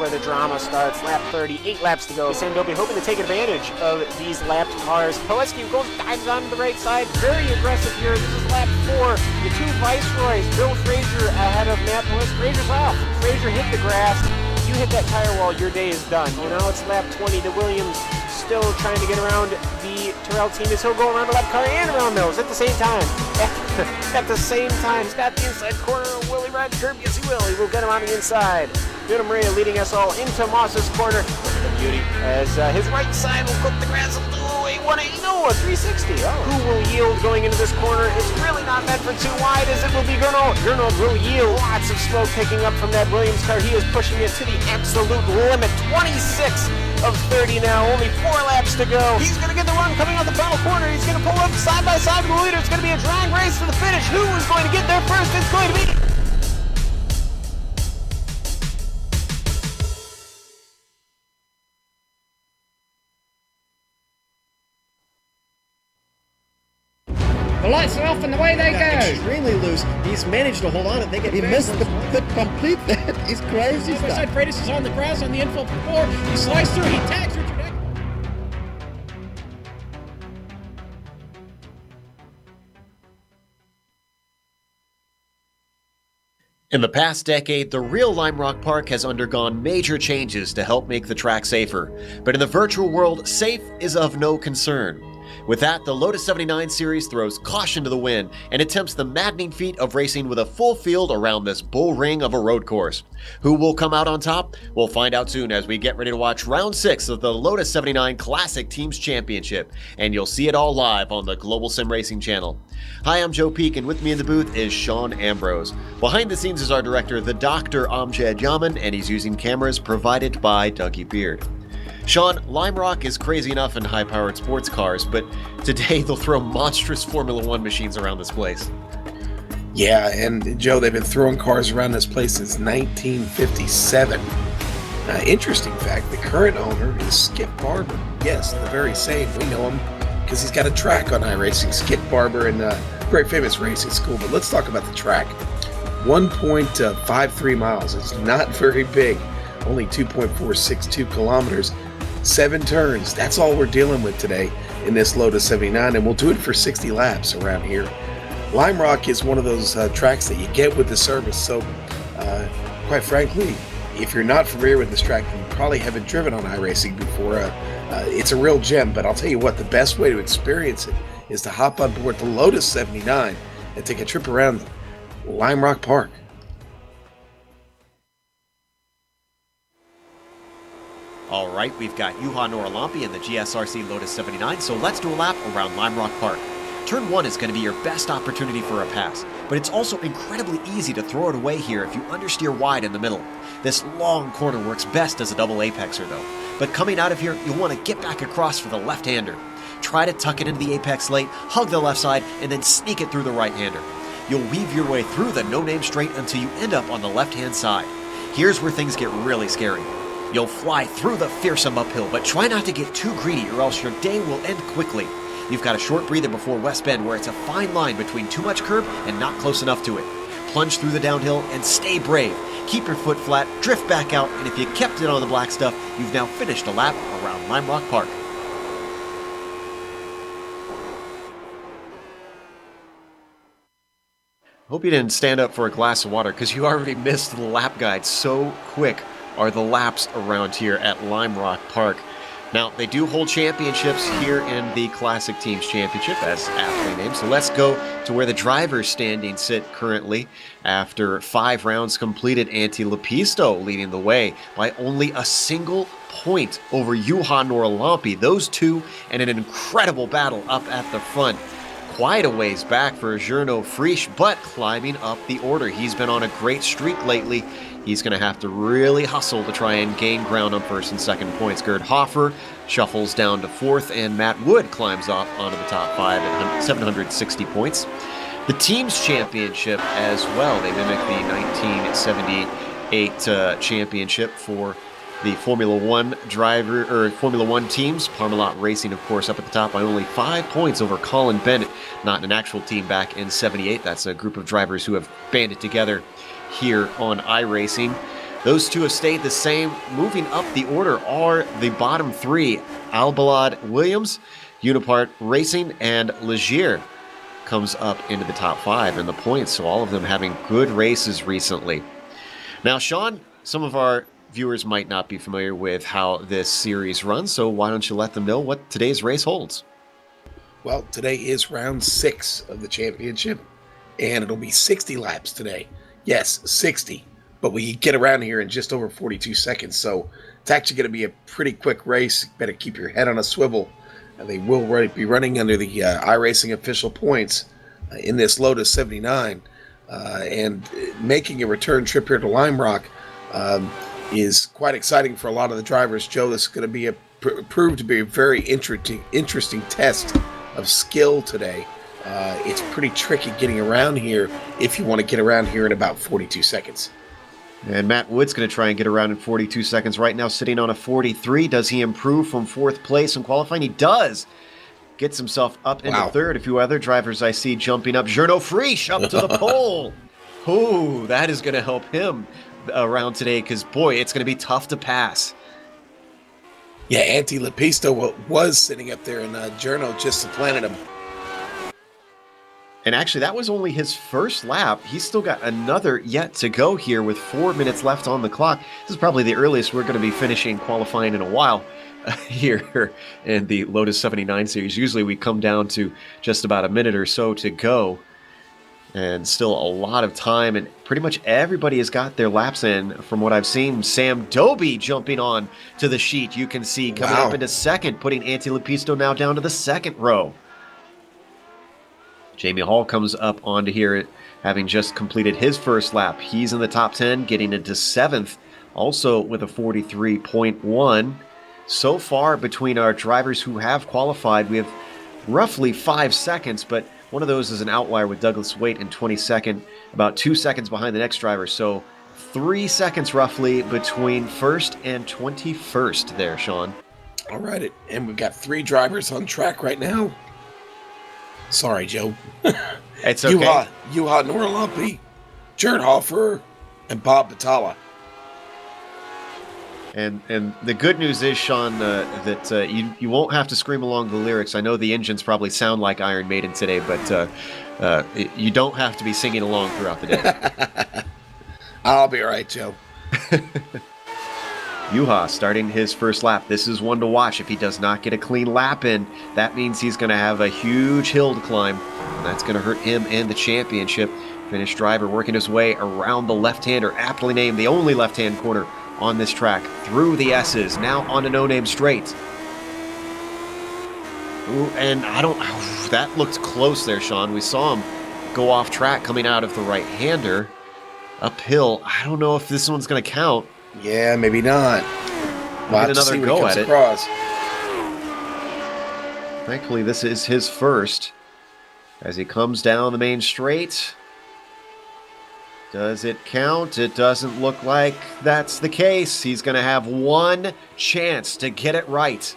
where the drama starts. Lap 30, 8 laps to go. Sandopi hoping to take advantage of these lapped cars. Pileski dives on the right side, very aggressive here. This is lap 4. The two Viceroys, Bill Frazier ahead of Matt Pileski. Frazier's off. Frazier hit the grass. You hit that tire wall, your day is done. You know, it's lap 20. The Williams still trying to get around the Terrell team as he'll go around the left car and around Mills at the same time. At the same time, he's got the inside corner. Will he ride the curb? Yes, he will. He will get him on the inside. Vito Maria leading us all into Moss's corner. Look at the beauty as his right side will cook the grass a 180, no, a 360. Oh. Who will yield going into this corner? It's really not meant for too wide as it will be Gernald. Gernald will yield. Lots of smoke picking up from that Williams car. He is pushing it to the absolute limit. 26 of 30 now, only 4 laps to go. He's going to get the run coming out the final corner. He's going to pull up side by side with the leader. It's going to be a drag race to the finish. Who is going to get there first? It's going to be... The lights are off and away they go. Extremely loose. He's managed to hold on and he missed the complete that. He's crazy. Side Freitas is on the grass on the infield before. He slides through. He tags Richard Eck. In the past decade, the real Lime Rock Park has undergone major changes to help make the track safer. But in the virtual world, safe is of no concern. With that, the Lotus 79 series throws caution to the wind and attempts the maddening feat of racing with a full field around this bull ring of a road course. Who will come out on top? We'll find out soon as we get ready to watch round 6 of the Lotus 79 Classic Teams Championship, and you'll see it all live on the Global Sim Racing channel. Hi, I'm Joe Peak, and with me in the booth is Sean Ambrose. Behind the scenes is our director, the Dr. Amjad Yaman, and he's using cameras provided by Dougie Beard. Sean, Lime Rock is crazy enough in high-powered sports cars, but today they'll throw monstrous Formula One machines around this place. Yeah, and Joe, they've been throwing cars around this place since 1957. Interesting fact, the current owner is Skip Barber. Yes, the very same. We know him because he's got a track on iRacing. Skip Barber in a very famous racing school. But let's talk about the track. 1.53 miles. It's not very big. Only 2.462 kilometers. 7 turns. That's all we're dealing with today in this Lotus 79, and we'll do it for 60 laps around here. Lime Rock is one of those tracks that you get with the service, so quite frankly, if you're not familiar with this track, you probably haven't driven on iRacing before. It's a real gem, but I'll tell you what, the best way to experience it is to hop on board the Lotus 79 and take a trip around Lime Rock Park. All right, we've got Juha Noralampi in the GSRC Lotus 79, so let's do a lap around Lime Rock Park. Turn 1 is going to be your best opportunity for a pass, but it's also incredibly easy to throw it away here if you understeer wide in the middle. This long corner works best as a double apexer though, but coming out of here, you'll want to get back across for the left-hander. Try to tuck it into the apex late, hug the left side, and then sneak it through the right-hander. You'll weave your way through the no-name straight until you end up on the left-hand side. Here's where things get really scary. You'll fly through the fearsome uphill, but try not to get too greedy or else your day will end quickly. You've got a short breather before West Bend where it's a fine line between too much curb and not close enough to it. Plunge through the downhill and stay brave. Keep your foot flat, drift back out, and if you kept it on the black stuff, you've now finished a lap around Lime Rock Park. Hope you didn't stand up for a glass of water because you already missed the lap guide. So quick are the laps around here at Lime Rock Park. Now, they do hold championships here in the Classic Teams Championship, as aptly named. So let's go to where the drivers' standings sit currently. After 5 rounds completed, Antti Lepisto leading the way by only a single point over Juha Noralampi. Those two in an incredible battle up at the front. Quite a ways back for Jerno Frisch, but climbing up the order. He's been on a great streak lately. He's going to have to really hustle to try and gain ground on first and second points. Gerd Hoffer shuffles down to 4th, and Matt Wood climbs up onto the top 5 at 760 points. The Teams Championship as well. They mimic the 1978 championship for the Formula One Formula One teams. Parmalat Racing, of course, up at the top by only 5 points over Colin Bennett. Not an actual team back in '78. That's a group of drivers who have banded together here on iRacing. Those two have stayed the same. Moving up the order are the bottom three. Albalad Williams, Unipart Racing, and Legier comes up into the top 5 in the points. So all of them having good races recently. Now, Sean, some of our viewers might not be familiar with how this series runs, so why don't you let them know what today's race holds? Well, today is round 6 of the championship, and it'll be 60 laps today. Yes, 60. But we get around here in just over 42 seconds, so it's actually going to be a pretty quick race. Better keep your head on a swivel. They will be running under the iRacing official points in this Lotus 79, and making a return trip here to Lime Rock is quite exciting for a lot of the drivers. Joe, this is going to be proved to be a very interesting test of skill today. It's pretty tricky getting around here if you want to get around here in about 42 seconds. And Matt Wood's going to try and get around in 42 seconds right now, sitting on a 43. Does he improve from 4th place in qualifying? He does. Gets himself up into 3rd. A few other drivers I see jumping up. Journaux Frisch up to the pole. Oh, that is going to help him around today because, boy, it's going to be tough to pass. Yeah, Antti Lepisto was sitting up there, and Journaux just supplanted him. And actually, that was only his first lap. He's still got another yet to go here with 4 minutes left on the clock. This is probably the earliest we're going to be finishing qualifying in a while here in the Lotus 79 series. Usually we come down to just about a minute or so to go. And still a lot of time, and pretty much everybody has got their laps in from what I've seen. Sam Doby jumping on to the sheet. You can see coming up into 2nd, putting Antti Lepisto now down to the 2nd row. Jamie Hall comes up onto here, having just completed his first lap. He's in the top 10, getting into 7th, also with a 43.1. So far, between our drivers who have qualified, we have roughly 5 seconds, but one of those is an outlier with Douglas Waite in 22nd, about 2 seconds behind the next driver. So 3 seconds roughly between 1st and 21st there, Sean. All right, and we've got 3 drivers on track right now. Sorry, Joe. It's okay. Juha Norlampi, Jared Hoffer, and Bob Batalla. And the good news is, Sean, that you won't have to scream along the lyrics. I know the engines probably sound like Iron Maiden today, but you don't have to be singing along throughout the day. I'll be all right, Joe. Juha starting his first lap. This is one to watch. If he does not get a clean lap in, that means he's going to have a huge hill to climb. And that's going to hurt him in the championship. Finnish driver working his way around the left-hander, aptly named the only left-hand corner on this track, through the S's, now on a no-name straight. Ooh, and that looked close there, Sean. We saw him go off track coming out of the right-hander. Uphill, I don't know if this one's going to count. Yeah, maybe not. We'll get another go at it. Across. Thankfully, this is his first. As he comes down the main straight. Does it count? It doesn't look like that's the case. He's going to have one chance to get it right.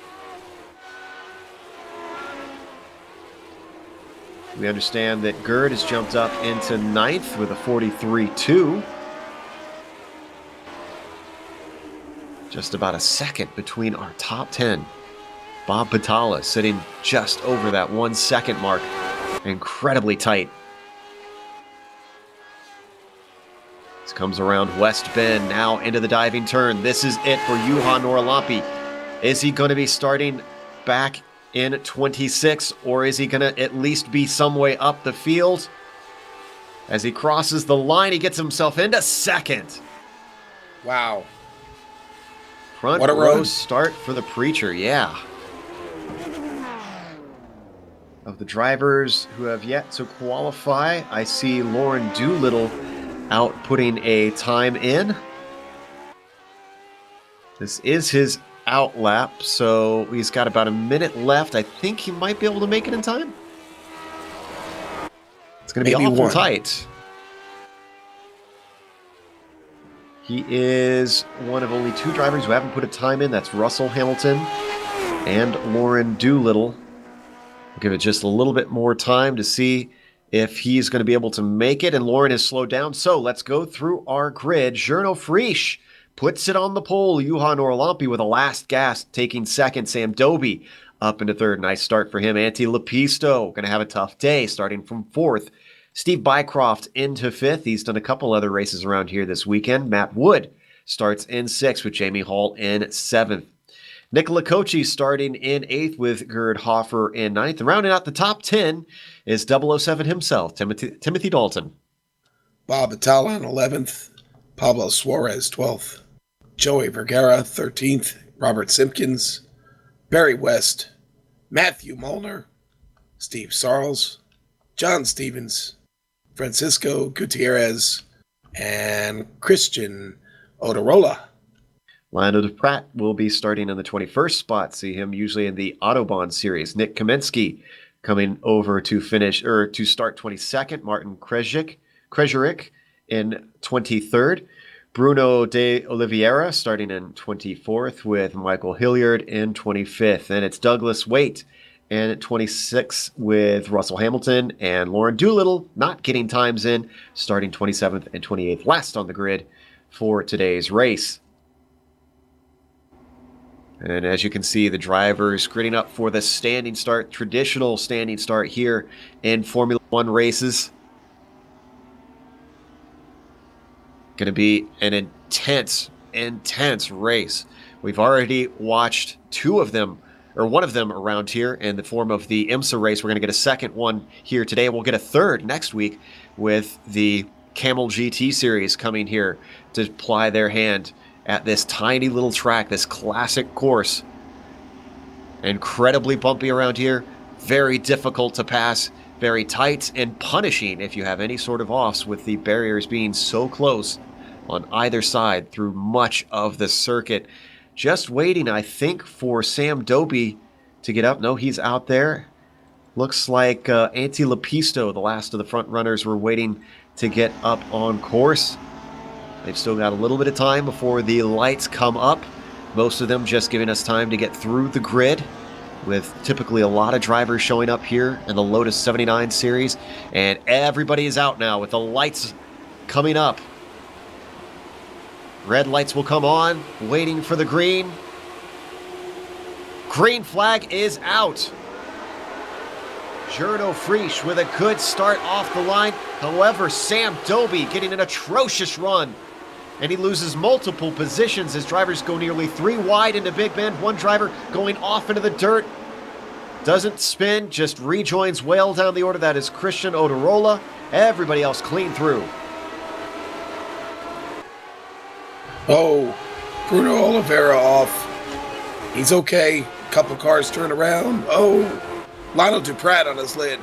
We understand that Gerd has jumped up into 9th with a 43.2. Just about a second between our top 10. Bob Batalla sitting just over that 1 second mark. Incredibly tight. This comes around West Bend, now into the diving turn. This is it for Juha Norlampi. Is he going to be starting back in 26, or is he going to at least be some way up the field? As he crosses the line, he gets himself into 2nd. Wow. Front row start for the Preacher, yeah. Of the drivers who have yet to qualify, I see Lauren Doolittle out putting a time in. This is his out lap, so he's got about a minute left. I think he might be able to make it in time. It's going to be awful tight. He is one of only 2 drivers who haven't put a time in. That's Russell Hamilton and Lauren Doolittle. We'll give it just a little bit more time to see if he's going to be able to make it. And Lauren has slowed down. So let's go through our grid. Journaux Frisch puts it on the pole. Juha Norlampi with a last gas, taking second. Sam Doby up into third. Nice start for him. Antti Lepisto going to have a tough day, starting from fourth. Steve Bycroft into fifth. He's done a couple other races around here this weekend. Matt Wood starts in sixth with Jamie Hall in seventh. Nicola Kochi starting in eighth with Gerd Hoffer in ninth. And rounding out the top 10 is 007 himself, Timothy Dalton. Bob Atala in 11th. Pablo Suarez 12th. Joey Vergara 13th. Robert Simpkins. Barry West. Matthew Molnar. Steve Sarles. John Stevens. Francisco Gutierrez. And Christian Odarola. Lionel Duprat will be starting in the 21st spot. See him usually in the Autobahn series. Nick Kaminsky coming over to start 22nd. Martin Krejcik in 23rd. Bruno de Oliveira starting in 24th with Michael Hilliard in 25th. And it's Douglas Waite in 26th with Russell Hamilton and Lauren Doolittle not getting times in, starting 27th and 28th. Last on the grid for today's race. And as you can see, the drivers gritting up for the standing start, traditional standing start here in Formula One races. Going to be an intense race. We've already watched one of them around here in the form of the IMSA race. We're going to get a second one here today. We'll get a third next week with the Camel GT series coming here to ply their hand at this tiny little track, this classic course. Incredibly bumpy around here, very difficult to pass, very tight and punishing if you have any sort of offs, with the barriers being so close on either side through much of the circuit. Just waiting, I think, for Sam Doby to get up. No, he's out there. Looks like Antti Lepisto, the last of the front runners, were waiting to get up on course. They've still got a little bit of time before the lights come up. Most of them just giving us time to get through the grid, with typically a lot of drivers showing up here in the Lotus 79 series. And everybody is out now with the lights coming up. Red lights will come on, waiting for the green. Green flag is out. Gernot Frisch with a good start off the line. However, Sam Doby getting an atrocious run. And he loses multiple positions as drivers go nearly 3 wide into Big Bend. One driver going off into the dirt. Doesn't spin, just rejoins well down the order. That is Christian Odarola. Everybody else clean through. Oh, Bruno Oliveira off. He's okay. Couple cars turn around. Oh, Lionel Duprat on his lid.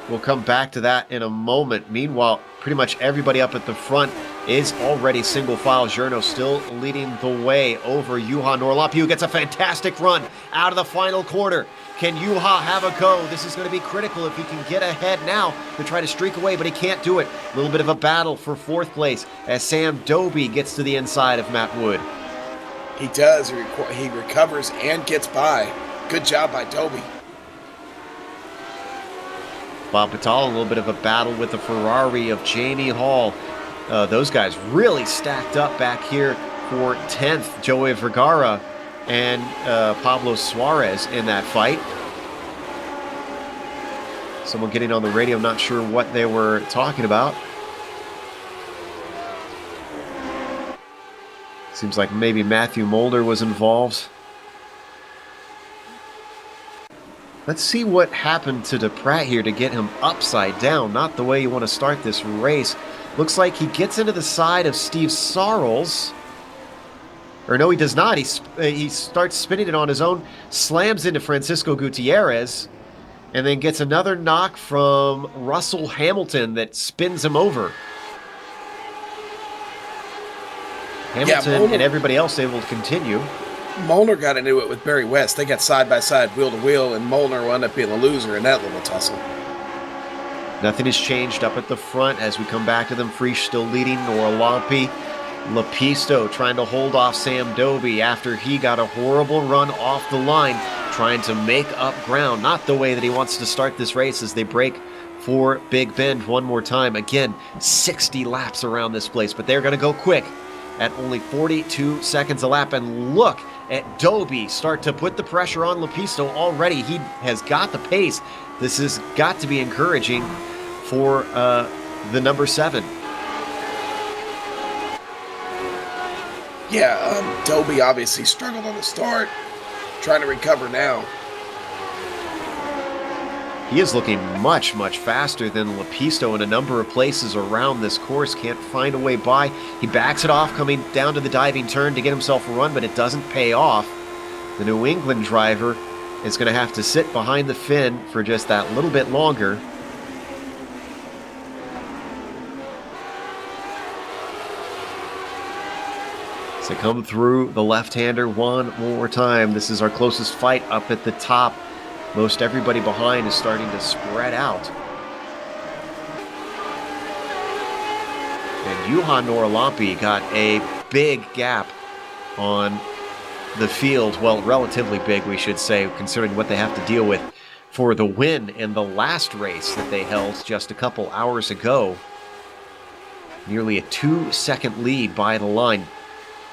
We'll come back to that in a moment. Meanwhile, pretty much everybody up at the front is already single file. Gernot still leading the way over Juha Norlampi, who gets a fantastic run out of the final corner. Can Juha have a go? This is going to be critical if he can get ahead now to try to streak away, but he can't do it. A little bit of a battle for fourth place as Sam Doby gets to the inside of Matt Wood. He does. He recovers and gets by. Good job by Doby. Bob Patal, a little bit of a battle with the Ferrari of Jamie Hall. Those guys really stacked up back here for 10th. Joey Vergara and Pablo Suarez in that fight. Someone getting on the radio, not sure what they were talking about. Seems like maybe Matthew Mulder was involved. Let's see what happened to Duprat here to get him upside down. Not the way you want to start this race. Looks like he gets into the side of Steve Sarles. Or no, he does not. He starts spinning it on his own, slams into Francisco Gutierrez, and then gets another knock from Russell Hamilton that spins him over. Hamilton and everybody else able to continue. Molnar got into it with Barry West. They got side by side, wheel to wheel, and Molnar wound up being the loser in that little tussle. Nothing has changed up at the front as we come back to them. Frisch still leading. Norlampi, Lepisto trying to hold off Sam Doby after he got a horrible run off the line, trying to make up ground. Not the way that he wants to start this race as they break for Big Bend one more time. Again, 60 laps around this place, but they're going to go quick at only 42 seconds a lap. And look at Dobie start to put the pressure on Lepisto already. He has got the pace. This has got to be encouraging for the number 7. Yeah, Dobie obviously struggled on the start, trying to recover now. He is looking much, much faster than Lepisto in a number of places around this course. Can't find a way by. He backs it off coming down to the diving turn to get himself a run, but it doesn't pay off. The New England driver is going to have to sit behind the fin for just that little bit longer. So come through the left-hander one more time. This is our closest fight up at the top. Most everybody behind is starting to spread out. And Juha Norlampi got a big gap on the field. Well, relatively big, we should say, considering what they have to deal with for the win in the last race that they held just a couple hours ago. Nearly a 2-second lead by the line.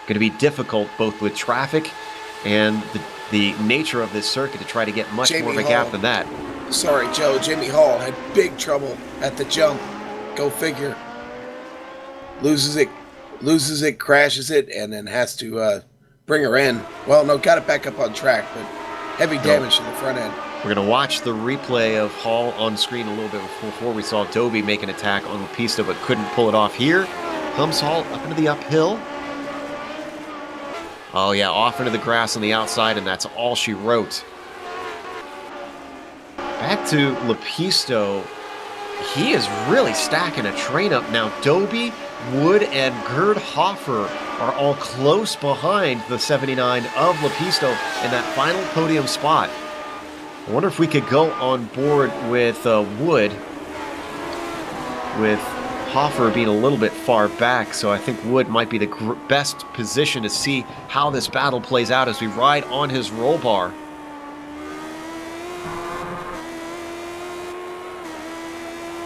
Going to be difficult both with traffic and the nature of this circuit to try to get much more of a gap than that. Sorry, Joe. Jamie Hall had big trouble at the jump. Go figure. Loses it, crashes it, and then has to bring her in. Well, no, got it back up on track, but heavy damage to the front end. We're going to watch the replay of Hall on screen a little bit before we saw Dobie make an attack on the pista, but couldn't pull it off here. Comes Hall up into the uphill. Oh yeah, off into the grass on the outside, and that's all she wrote. Back to Lepisto. He is really stacking a train up now. Dobie, Wood, and Gerd Hoffer are all close behind the 79 of Lepisto in that final podium spot. I wonder if we could go on board with Wood, with Hoffer being a little bit far back, so I think Wood might be the best position to see how this battle plays out as we ride on his roll bar.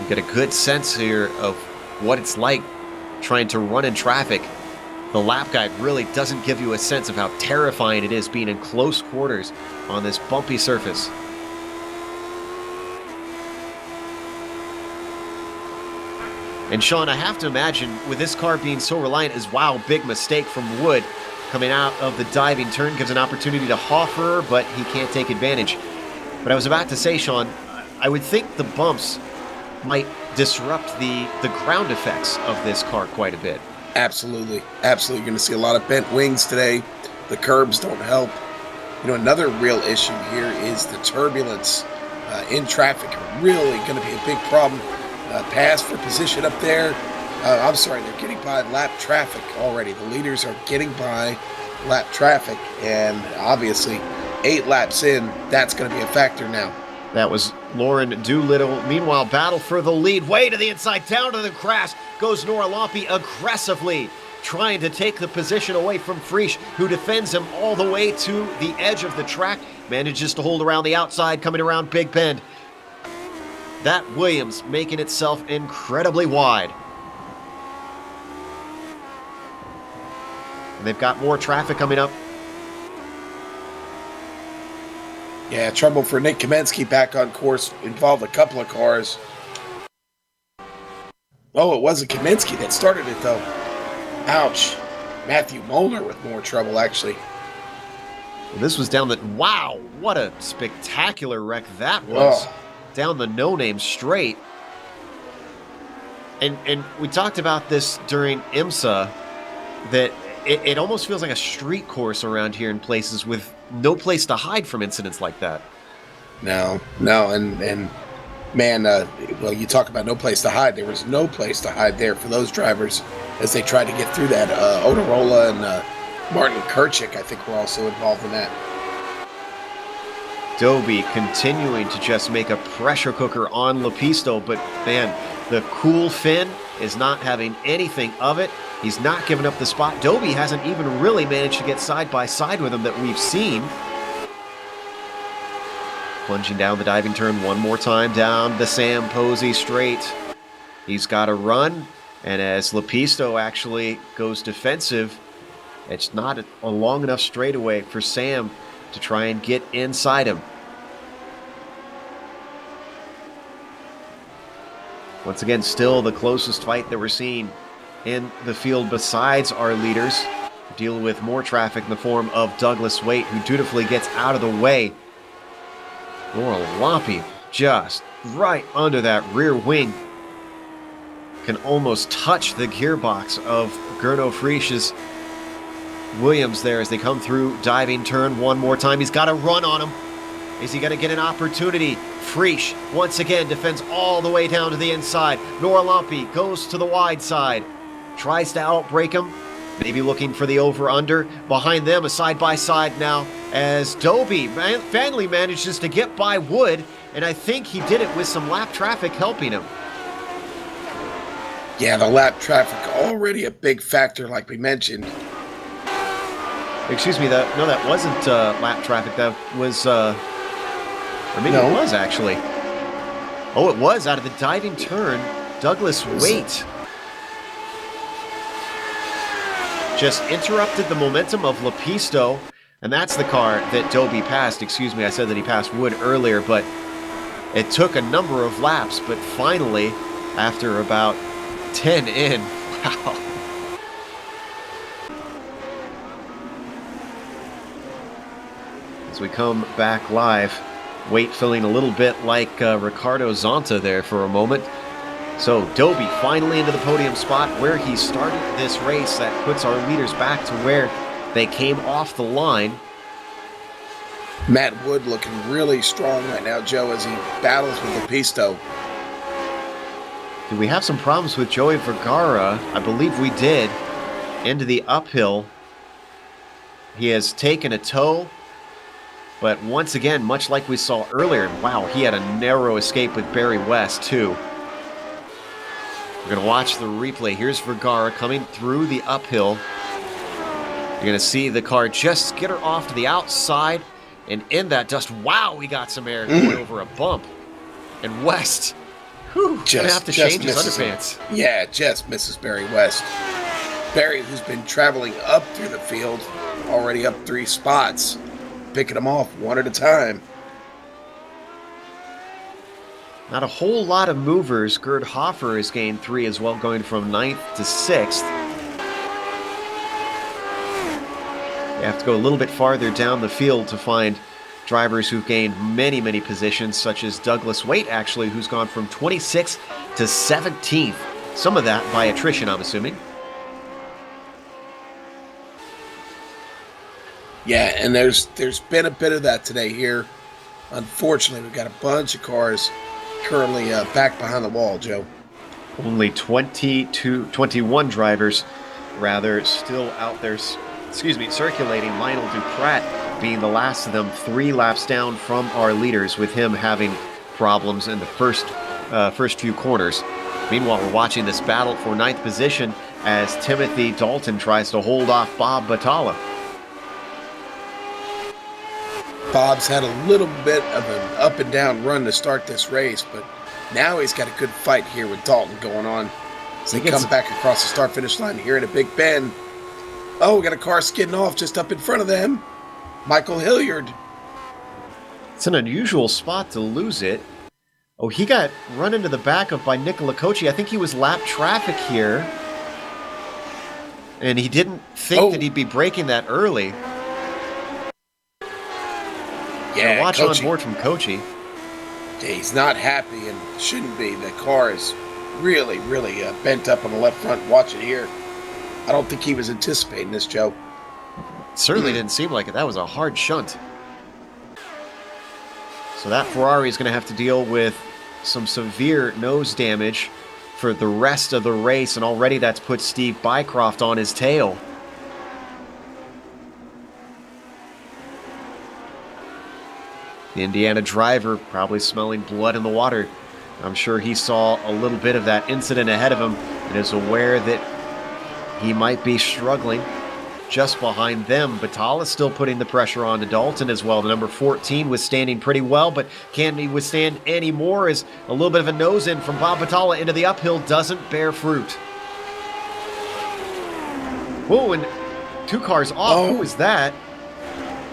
We get a good sense here of what it's like trying to run in traffic. The lap guide really doesn't give you a sense of how terrifying it is being in close quarters on this bumpy surface. And Sean, I have to imagine with this car being so reliant as wow, big mistake from Wood coming out of the diving turn, gives an opportunity to Hoffer, but he can't take advantage. But I was about to say, Sean, I would think the bumps might disrupt the ground effects of this car quite a bit. Absolutely. Absolutely. You're going to see a lot of bent wings today. The curbs don't help. You know, another real issue here is the turbulence in traffic. Really going to be a big problem. Pass for position up there. I'm sorry, they're getting by lap traffic already. The leaders are getting by lap traffic, and obviously 8 laps in, that's going to be a factor now. That was Lauren Doolittle. Meanwhile, battle for the lead. Way to the inside, down to the grass goes Norlampi aggressively, trying to take the position away from Frisch, who defends him all the way to the edge of the track. Manages to hold around the outside, coming around Big Bend. That Williams making itself incredibly wide. And they've got more traffic coming up. Yeah, trouble for Nick Kamensky back on course. Involved a couple of cars. Oh, it wasn't Kamensky that started it, though. Ouch. Matthew Molnar with more trouble, actually. This was down the... Wow, what a spectacular wreck that was. Oh. Down the no-name straight. And we talked about this during IMSA, that it almost feels like a street course around here in places with no place to hide from incidents like that. No, and man, well, you talk about no place to hide. There was no place to hide there for those drivers as they tried to get through that. Oterola and Martin Kirchik, I think, were also involved in that. Dobie continuing to just make a pressure cooker on Lepisto, but man, the cool Finn is not having anything of it. He's not giving up the spot. Dobie hasn't even really managed to get side by side with him that we've seen. Plunging down the diving turn one more time down the Sam Posey straight. He's got a run, and as Lepisto actually goes defensive, it's not a long enough straightaway for Sam to try and get inside him. Once again, still the closest fight that we're seeing in the field besides our leaders. Deal with more traffic in the form of Douglas Waite, who dutifully gets out of the way. Nora Lompy just right under that rear wing. Can almost touch the gearbox of Gernot Frisch's Williams there as they come through diving turn one more time. He's got a run on him. Is he going to get an opportunity? Frisch once again defends all the way down to the inside. Nora Lompy goes to the wide side. Tries to outbreak him. Maybe looking for the over-under. Behind them, a side-by-side now as Dobie finally manages to get by Wood, and I think he did it with some lap traffic helping him. Yeah, the lap traffic already a big factor, like we mentioned. Excuse me, that wasn't lap traffic. That was, or maybe it was actually. Oh, it was out of the diving turn. Douglas Waite just interrupted the momentum of Lepisto, and that's the car that Dobie passed. Excuse me, I said that he passed Wood earlier, but it took a number of laps, but finally, after about 10 in, wow. As we come back live, Waite feeling a little bit like Ricardo Zonta there for a moment. So Dobie finally into the podium spot where he started this race. That puts our leaders back to where they came off the line. Matt Wood looking really strong right now, Joe, as he battles with Lepisto. Did we have some problems with Joey Vergara? I believe we did. Into the uphill. He has taken a tow. But once again, much like we saw earlier, wow, he had a narrow escape with Barry West too. We're going to watch the replay. Here's Vergara coming through the uphill. You're going to see the car just skitter off to the outside. And in that dust, wow, he got some air going over a bump. And West, going to have to change his underpants. Yeah, just misses Barry West. Barry, who's been traveling up through the field, already up 3 spots, picking them off one at a time. Not a whole lot of movers. Gerd Hoffer has gained 3 as well, going from 9th to 6th. You have to go a little bit farther down the field to find drivers who've gained many, many positions, such as Douglas Waite, actually, who's gone from 26th to 17th. Some of that by attrition, I'm assuming. Yeah, and there's been a bit of that today here. Unfortunately, we've got a bunch of cars currently back behind the wall, Joe. Only 21 drivers, rather, still out there, circulating. Lionel Duprat being the last of them, 3 laps down from our leaders, with him having problems in the first few corners. Meanwhile, we're watching this battle for 9th position as Timothy Dalton tries to hold off Bob Batalla. Bob's had a little bit of an up and down run to start this race, but now he's got a good fight here with Dalton going on. As they come back across the start-finish line here in a big bend. Oh, we got a car skidding off just up in front of them. Michael Hilliard. It's an unusual spot to lose it. Oh, he got run into the back of by Nicola Cochi. I think he was lap traffic here. And he didn't think that he'd be braking that early. Yeah, watch on board from Cochi. Yeah, he's not happy and shouldn't be. The car is really, really bent up on the left front. Watch it here. I don't think he was anticipating this, Joe. Certainly didn't seem like it. That was a hard shunt. So that Ferrari is going to have to deal with some severe nose damage for the rest of the race, and already that's put Steve Bycroft on his tail. The Indiana driver probably smelling blood in the water. I'm sure he saw a little bit of that incident ahead of him and is aware that he might be struggling. just behind them. Battala's still putting the pressure on to Dalton as well. The number 14 withstanding pretty well, but can he withstand any more as a little bit of a nose in from Bob Battala into the uphill doesn't bear fruit. Whoa, and 2 cars off. Oh. Who was that?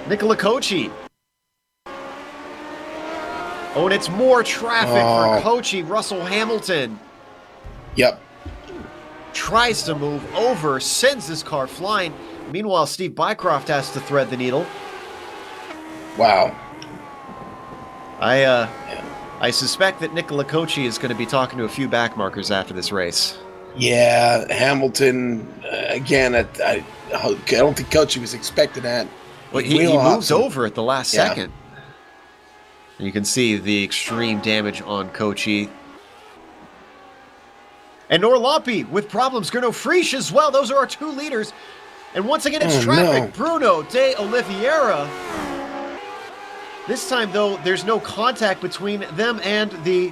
Nicola Kochi. Oh, and it's more traffic for Kochi. Russell Hamilton Yep. tries to move over, sends his car flying. Meanwhile, Steve Bycroft has to thread the needle. Wow. I suspect that Nicola Kochi is going to be talking to a few backmarkers after this race. Yeah, Hamilton, again, I don't think Kochi was expecting that. Well, he moves over at the last second. You can see the extreme damage on Kochi. And Norlampi with problems. Gurno Frisch as well. Those are our 2 leaders. And once again, it's traffic. No. Bruno de Oliveira. This time, though, there's no contact between them and the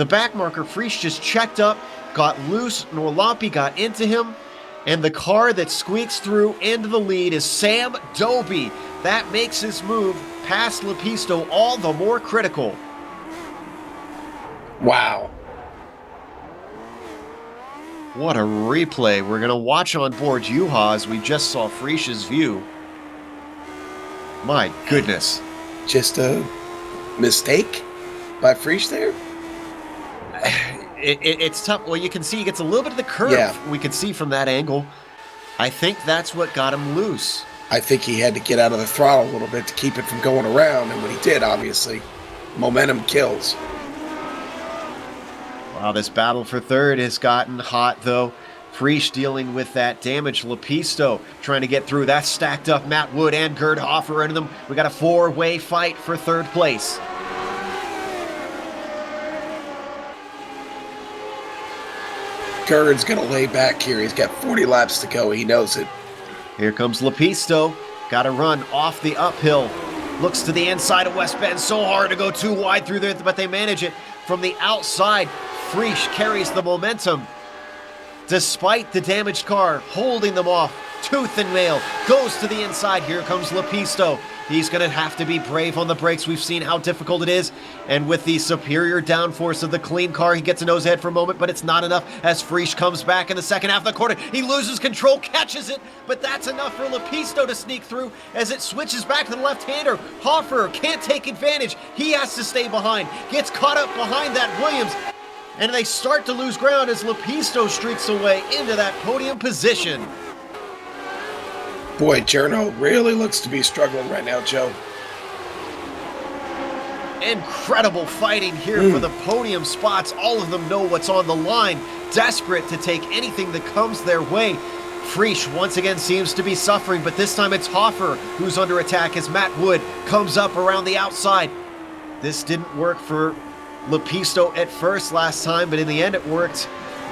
back marker. Frisch just checked up, got loose. Norlampi got into him. And the car that squeaks through into the lead is Sam Doby. That makes his move past Lepisto all the more critical. Wow. What a replay. We're going to watch on board Juha as we just saw Frisch's view. My goodness. Just a mistake by Frisch there? It's tough. Well, you can see he gets a little bit of the curve. We could see from that angle. I think that's what got him loose. I think he had to get out of the throttle a little bit to keep it from going around, and when he did, obviously, momentum kills. Wow, this battle for third has gotten hot, though. Frisch dealing with that damage. Lepisto trying to get through. That's stacked up Matt Wood and Gerd Hoffer into them. We got a 4-way fight for third place. Gerd's going to lay back here. He's got 40 laps to go. He knows it. Here comes Lepisto. Got to run off the uphill. Looks to the inside of West Bend. So hard to go too wide through there, but they manage it. From the outside, Frisch carries the momentum. Despite the damaged car, holding them off, tooth and nail, goes to the inside. Here comes Lepisto. He's going to have to be brave on the brakes. We've seen how difficult it is. And with the superior downforce of the clean car, he gets a nose ahead for a moment, but it's not enough as Frisch comes back in the second half of the quarter. He loses control, catches it, but that's enough for Lepisto to sneak through as it switches back to the left-hander. Hoffer can't take advantage. He has to stay behind. Gets caught up behind that Williams. And they start to lose ground as Lepisto streaks away into that podium position. Boy, Cherno really looks to be struggling right now, Joe. Incredible fighting here for the podium spots. All of them know what's on the line. Desperate to take anything that comes their way. Frisch once again seems to be suffering, but this time it's Hoffer who's under attack as Matt Wood comes up around the outside. This didn't work for Lepisto at first last time, but in the end it worked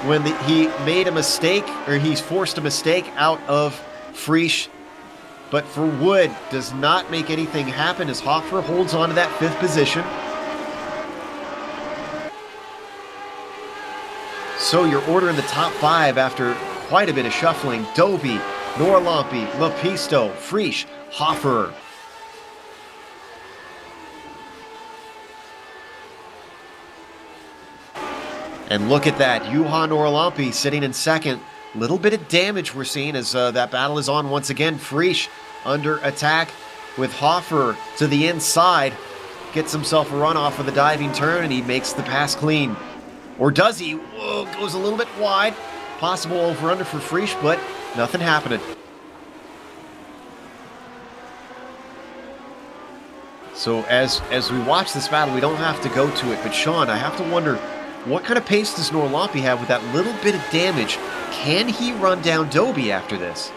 when he made a mistake, or he's forced a mistake out of Frisch. But for Wood, does not make anything happen as Hoffer holds on to that 5th position. So your order in the top 5 after quite a bit of shuffling. Doby, Norlampi, Lepisto, Frisch, Hoffer. And look at that, Juha Norlampi sitting in second. Little bit of damage we're seeing as that battle is on once again. Frisch under attack with Hoffer to the inside. Gets himself a run off of the diving turn and he makes the pass clean. Or does he? Whoa, goes a little bit wide. Possible over-under for Frisch, but nothing happening. So as we watch this battle, we don't have to go to it. But Sean, I have to wonder, what kind of pace does Norlampi have with that little bit of damage? Can he run down Doby after this?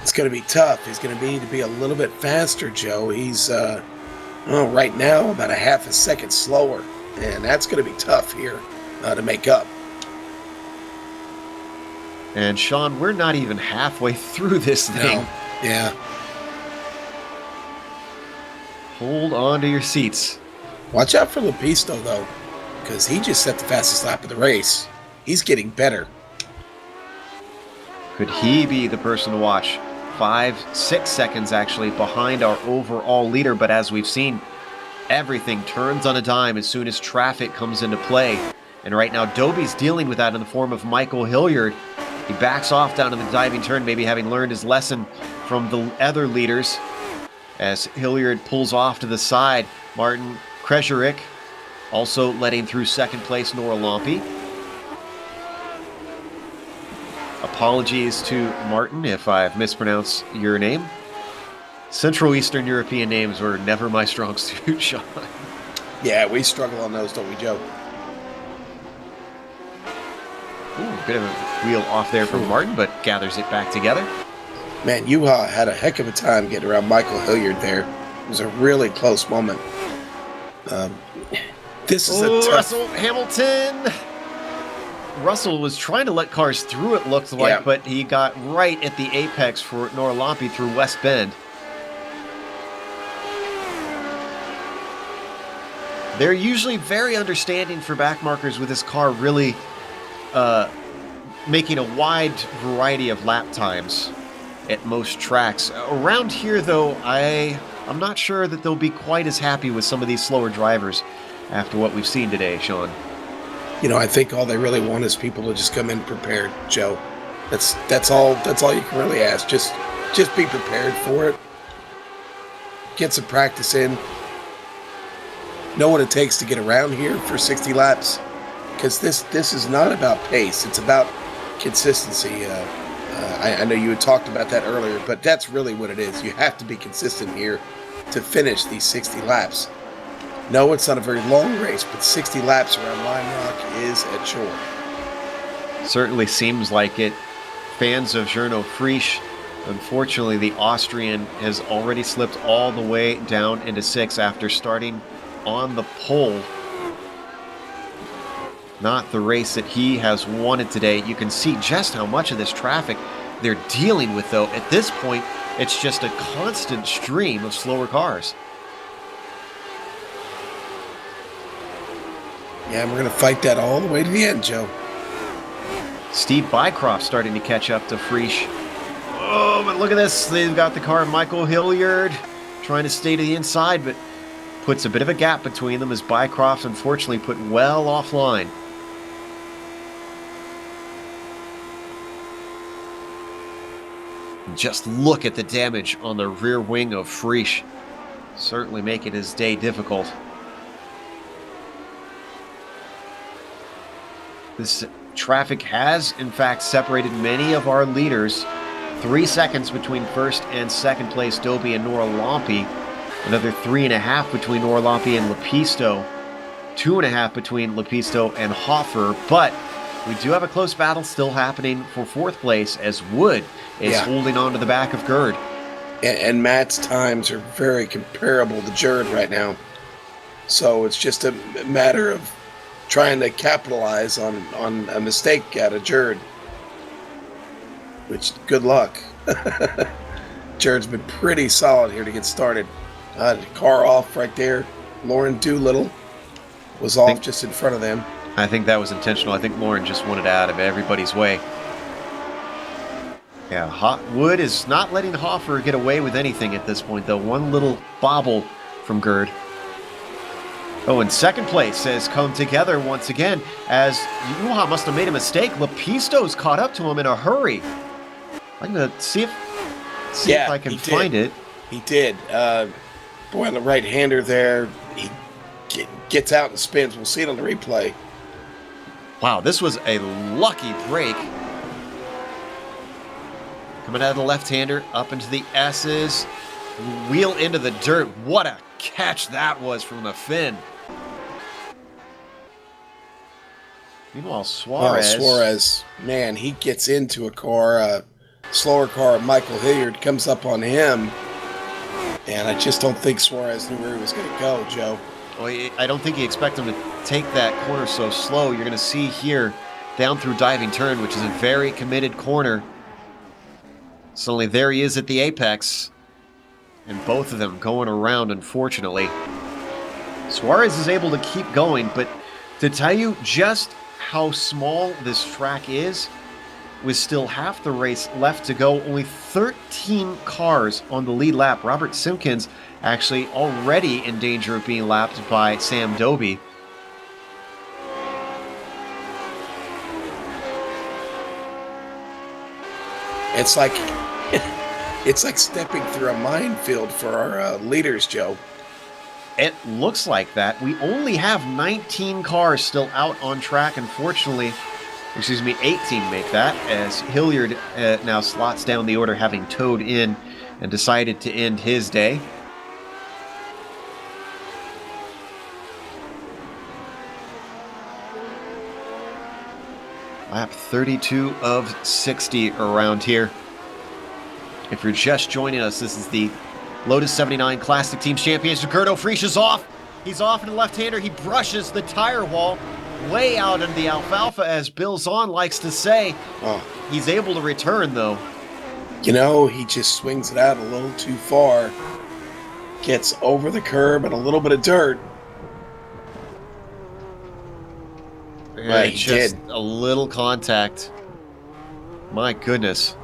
It's going to be tough. He's going to need to be a little bit faster, Joe. He's, right now, about a half a second slower. And that's going to be tough here to make up. And Sean, we're not even halfway through this thing. No. Yeah. Hold on to your seats. Watch out for Lepisto, though, because he just set the fastest lap of the race. He's getting better. Could he be the person to watch? 5-6 seconds actually behind our overall leader, but as we've seen, everything turns on a dime as soon as traffic comes into play. And right now, Dobie's dealing with that in the form of Michael Hilliard. He backs off down in the diving turn, maybe having learned his lesson from the other leaders. As Hilliard pulls off to the side, Martin Krejcik also letting through second place Nora Lompe. Apologies to Martin if I've mispronounced your name. Central Eastern European names were never my strong suit, Sean. Yeah, we struggle on those, don't we, Joe? Ooh, bit of a wheel off there from Martin, but gathers it back together. Man, Juha had a heck of a time getting around Michael Hilliard there. It was a really close moment. This is a tough... Russell Hamilton! Russell was trying to let cars through, it looked like, but he got right at the apex for Nora Lompe through West Bend. They're usually very understanding for backmarkers with this car really making a wide variety of lap times at most tracks. Around here, though, I'm not sure that they'll be quite as happy with some of these slower drivers after what we've seen today, Sean. You know, I think all they really want is people to just come in prepared, Joe. That's all you can really ask. Just be prepared for it. Get some practice in. Know what it takes to get around here for 60 laps. Because this is not about pace. It's about consistency. I know you had talked about that earlier, but that's really what it is. You have to be consistent here to finish these 60 laps. No, it's not a very long race, but 60 laps around Lime Rock is a chore. Certainly seems like it. Fans of Gernot Prix, unfortunately, the Austrian has already slipped all the way down into 6th after starting on the pole. Not the race that he has wanted today. You can see just how much of this traffic they're dealing with, though. At this point, it's just a constant stream of slower cars. Yeah, and we're going to fight that all the way to the end, Joe. Steve Bycroft starting to catch up to Friesch. Oh, but look at this. They've got the car. Michael Hilliard trying to stay to the inside, but puts a bit of a gap between them as Bycroft unfortunately put well offline. Just look at the damage on the rear wing of Friesch. Certainly making his day difficult. This traffic has, in fact, separated many of our leaders. 3 seconds between first and second place, Dobie and Nora Lompe. Another 3.5 between Nora Lompe and Lepisto. 2.5 between Lepisto and Hoffer. But we do have a close battle still happening for 4th place as Wood is holding on to the back of Gerd. And Matt's times are very comparable to Jared right now. So it's just a matter of trying to capitalize on a mistake out of Jared. Which, good luck. Jared's been pretty solid here to get started. Car off right there. Lauren Doolittle was off just in front of them. I think that was intentional. I think Lauren just wanted out of everybody's way. Yeah, Wood is not letting Hoffer get away with anything at this point, though. One little bobble from Gerd. Oh, and second place has come together once again as Juha must have made a mistake. Lepisto's caught up to him in a hurry. I'm going to see if I can find it. He did. Boy, on the right-hander there, he gets out and spins. We'll see it on the replay. Wow, this was a lucky break. Coming out of the left-hander, up into the S's. Wheel into the dirt. What a catch that was from the Finn. Meanwhile, Suarez, man, he gets into a car, slower car. Michael Hilliard comes up on him. And I just don't think Suarez knew where he was going to go, Joe. Well, I don't think you expect him to take that corner so slow. You're going to see here, down through diving turn, which is a very committed corner. Suddenly there he is at the apex. And both of them going around, unfortunately. Suarez is able to keep going, but to tell you just how small this track is, with still half the race left to go. Only 13 cars on the lead lap. Robert Simpkins actually already in danger of being lapped by Sam Doby. It's like stepping through a minefield for our leaders, Joe. It looks like that. We only have 19 cars still out on track, unfortunately. 18 make that, as Hilliard now slots down the order, having towed in and decided to end his day. Lap 32 of 60 around here. If you're just joining us, this is the Lotus 79 Classic Team Championship. Gerdo Frisch is off. He's off in the left-hander. He brushes the tire wall way out into the alfalfa, as Bill Zahn likes to say. Oh. He's able to return, though. You know, he just swings it out a little too far. Gets over the curb and a little bit of dirt. Yeah, he just did. a little contact. My goodness.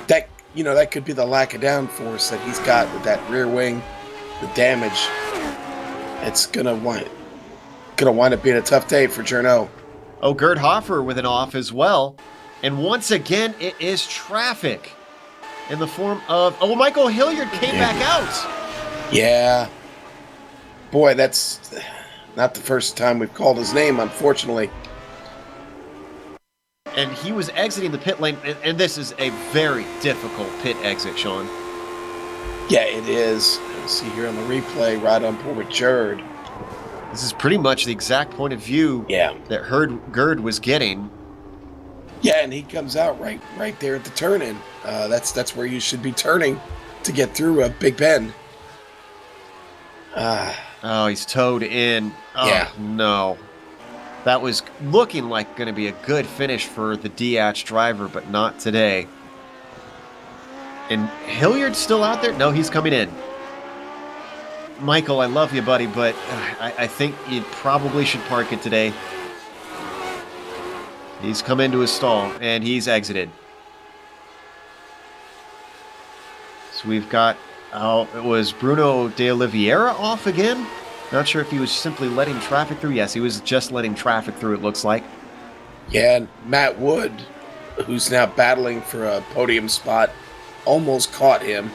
That could be the lack of downforce that he's got with that rear wing, the damage. It's gonna wind up being a tough day for Journo. Oh, Gerd Hoffer with an off as well. And once again, it is traffic in the form of... Oh, Michael Hilliard came back out. Yeah. Boy, that's not the first time we've called his name, unfortunately. And he was exiting the pit lane, and this is a very difficult pit exit, Sean. Yeah, it is. You'll see here on the replay, right on board with Gerd. This is pretty much the exact point of view that Gerd was getting. Yeah, and he comes out right there at the turn-in. That's where you should be turning to get through a Big Bend. Oh, he's towed in. Oh, yeah. No. That was looking like going to be a good finish for the Diatch driver, but not today. And Hilliard's still out there? No, he's coming in. Michael, I love you, buddy, but I think you probably should park it today. He's come into his stall, and he's exited. So we've got... it was Bruno de Oliveira off again? Not sure if he was simply letting traffic through. Yes, he was just letting traffic through, it looks like. Yeah, and Matt Wood, who's now battling for a podium spot, almost caught him.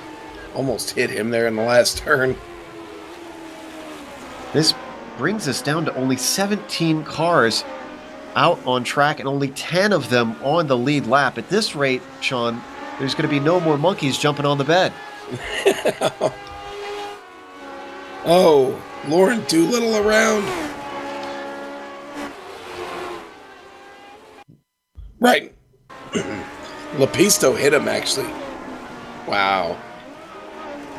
Almost hit him there in the last turn. This brings us down to only 17 cars out on track and only 10 of them on the lead lap. At this rate, Sean, there's going to be no more monkeys jumping on the bed. Oh, Lauren Doolittle around. Right. Lapisto hit him, actually. Wow.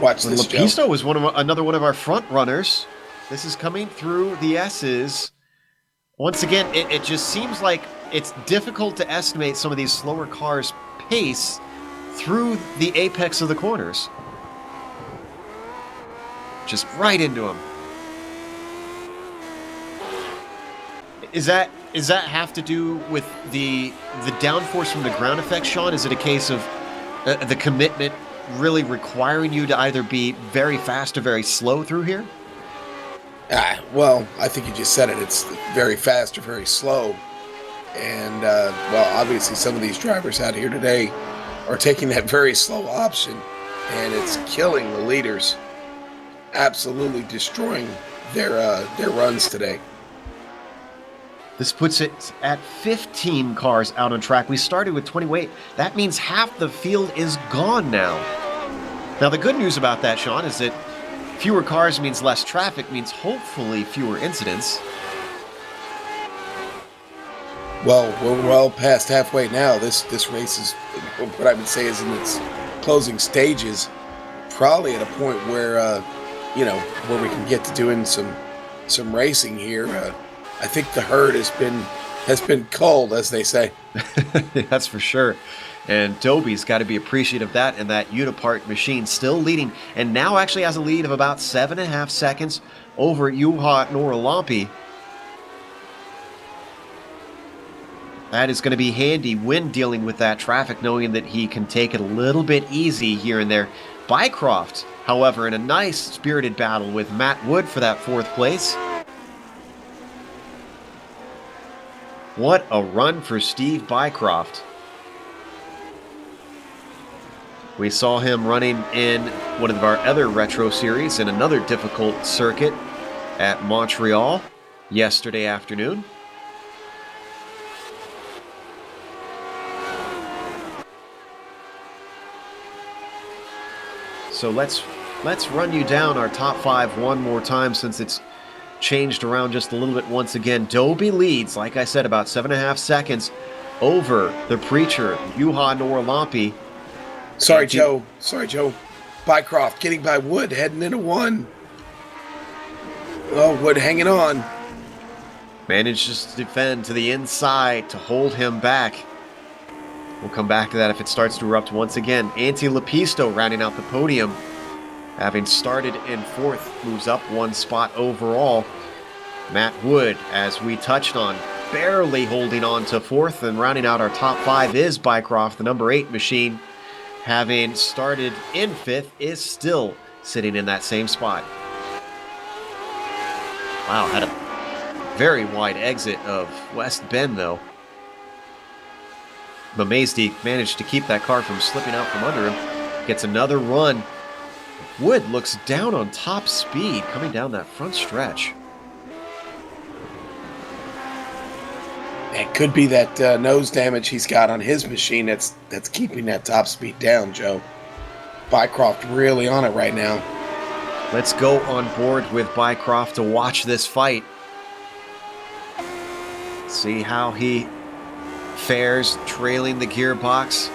Watch this, Lapisto was another one of our front runners. This is coming through the S's. Once again, it just seems like it's difficult to estimate some of these slower cars' pace through the apex of the corners. Just right into them. Is that have to do with the downforce from the ground effect, Sean? Is it a case of the commitment really requiring you to either be very fast or very slow through here? Well, I think you just said it. It's very fast or very slow. And, obviously some of these drivers out here today are taking that very slow option, and it's killing the leaders. Absolutely destroying their runs today. This puts it at 15 cars out on track. We started with 28. That means half the field is gone now. Now, the good news about that, Sean, is that fewer cars means less traffic, means hopefully fewer incidents. Well, we're well past halfway now. This race is, what I would say, is in its closing stages. Probably at a point where, where we can get to doing some racing here. I think the herd has been culled, as they say. That's for sure. And Doby's got to be appreciative of that, and that Unipart machine still leading, and now actually has a lead of about 7.5 seconds over Juha Norlampi. That is going to be handy when dealing with that traffic, knowing that he can take it a little bit easy here and there. Bycroft, however, in a nice spirited battle with Matt Wood for that 4th place. What a run for Steve Bycroft. We saw him running in one of our other retro series in another difficult circuit at Montreal yesterday afternoon. So let's run you down our top 5 one more time, since it's changed around just a little bit once again. Dobie leads, like I said, about 7.5 seconds over the Preacher, Juha Norlampi. Sorry, Joe. Bycroft getting by Wood, heading into 1. Oh, Wood hanging on. Manages to defend to the inside to hold him back. We'll come back to that if it starts to erupt once again. Antti Lepisto rounding out the podium. Having started in 4th, moves up 1 spot overall. Matt Wood, as we touched on, barely holding on to 4th, and rounding out our top 5 is Bycroft, the number 8 machine. Having started in 5th, is still sitting in that same spot. Wow, had a very wide exit of West Bend, though. I'm amazed he managed to keep that car from slipping out from under him. Gets another run. Wood looks down on top speed coming down that front stretch. It could be that nose damage he's got on his machine that's keeping that top speed down, Joe. Bycroft really on it right now. Let's go on board with Bycroft to watch this fight. See how he fares trailing the gearbox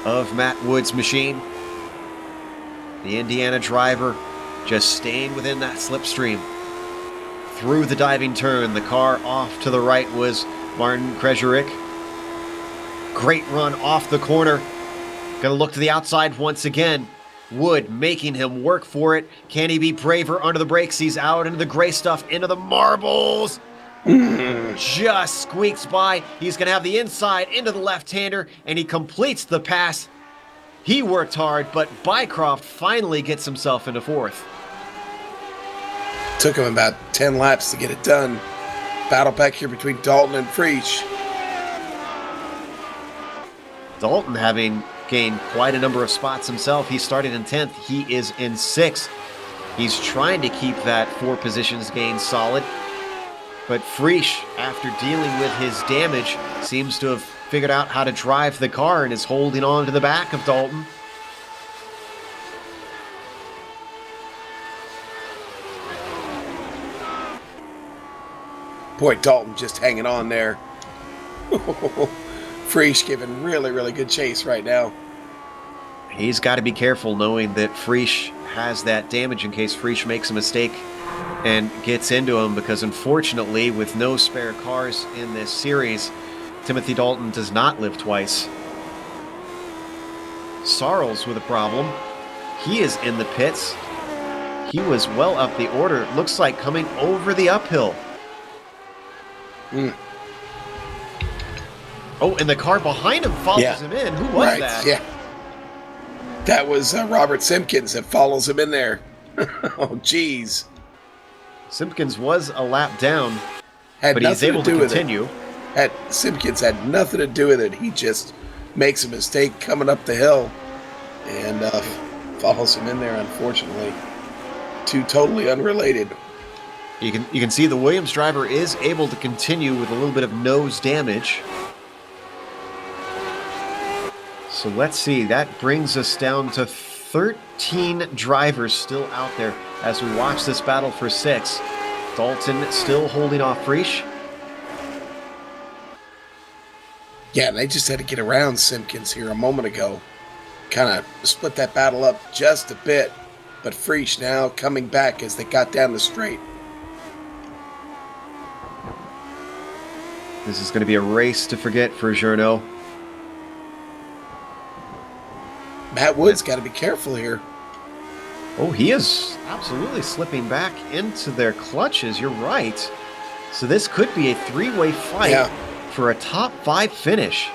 of Matt Wood's machine. The Indiana driver just staying within that slipstream. Through the diving turn, the car off to the right was Martin Krejcik. Great run off the corner. Gonna look to the outside once again. Wood making him work for it. Can he be braver under the brakes? He's out into the gray stuff, into the marbles. Just squeaks by. He's going to have the inside into the left-hander, and he completes the pass. He worked hard, but Bycroft finally gets himself into 4th. Took him about 10 laps to get it done. Battle back here between Dalton and Prix. Dalton having gained quite a number of spots himself. He started in 10th. He is in 6th. He's trying to keep that 4 positions gain solid. But Prix, after dealing with his damage, seems to have figured out how to drive the car and is holding on to the back of Dalton. Boy, Dalton just hanging on there. Prix giving really good chase right now. He's got to be careful, knowing that Prix has that damage in case Prix makes a mistake and gets into him, because unfortunately, with no spare cars in this series, Timothy Dalton does not live twice. Sarles with a problem. He is in the pits. He was well up the order. Looks like coming over the uphill. Oh, and the car behind him follows him in. Who was that? Yeah. That was Robert Simpkins that follows him in there. Oh, geez. Simpkins was a lap down, Had but he's able to continue. Simpkins had nothing to do with it. He just makes a mistake coming up the hill and follows him in there, unfortunately. Two totally unrelated. You can see the Williams driver is able to continue with a little bit of nose damage. So let's see, that brings us down to 13 drivers still out there as we watch this battle for 6. Dalton still holding off Prix. Yeah, they just had to get around Simpkins here a moment ago. Kind of split that battle up just a bit. But Prix now coming back as they got down the straight. This is going to be a race to forget for Journo. Matt Wood's got to be careful here. Oh, he is absolutely slipping back into their clutches. You're right. So this could be a 3-way fight for a top 5 finish.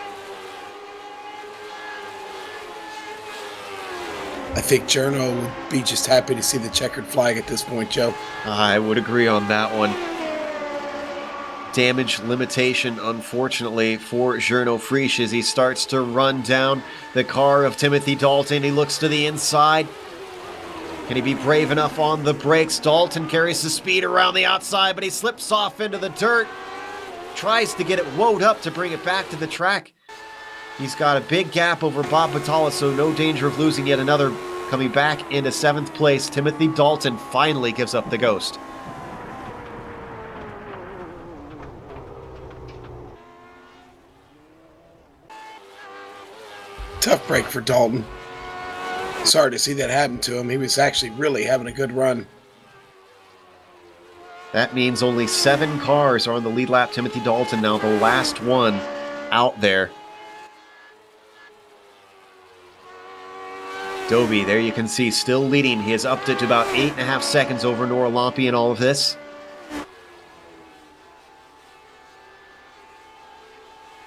I think Journo would be just happy to see the checkered flag at this point, Joe. I would agree on that one. Damage limitation, unfortunately, for Journo Prix as he starts to run down the car of Timothy Dalton. He looks to the inside. Can he be brave enough on the brakes? Dalton carries the speed around the outside, but he slips off into the dirt. Tries to get it woed up to bring it back to the track. He's got a big gap over Bob Battaglia, so no danger of losing yet another. Coming back into 7th place, Timothy Dalton finally gives up the ghost. Tough break for Dalton. Sorry to see that happen to him. He was actually really having a good run. That means only 7 cars are on the lead lap. Timothy Dalton now the last one out there. Dobie, there you can see, still leading. He has upped it to about 8.5 seconds over Nora Lompe in all of this.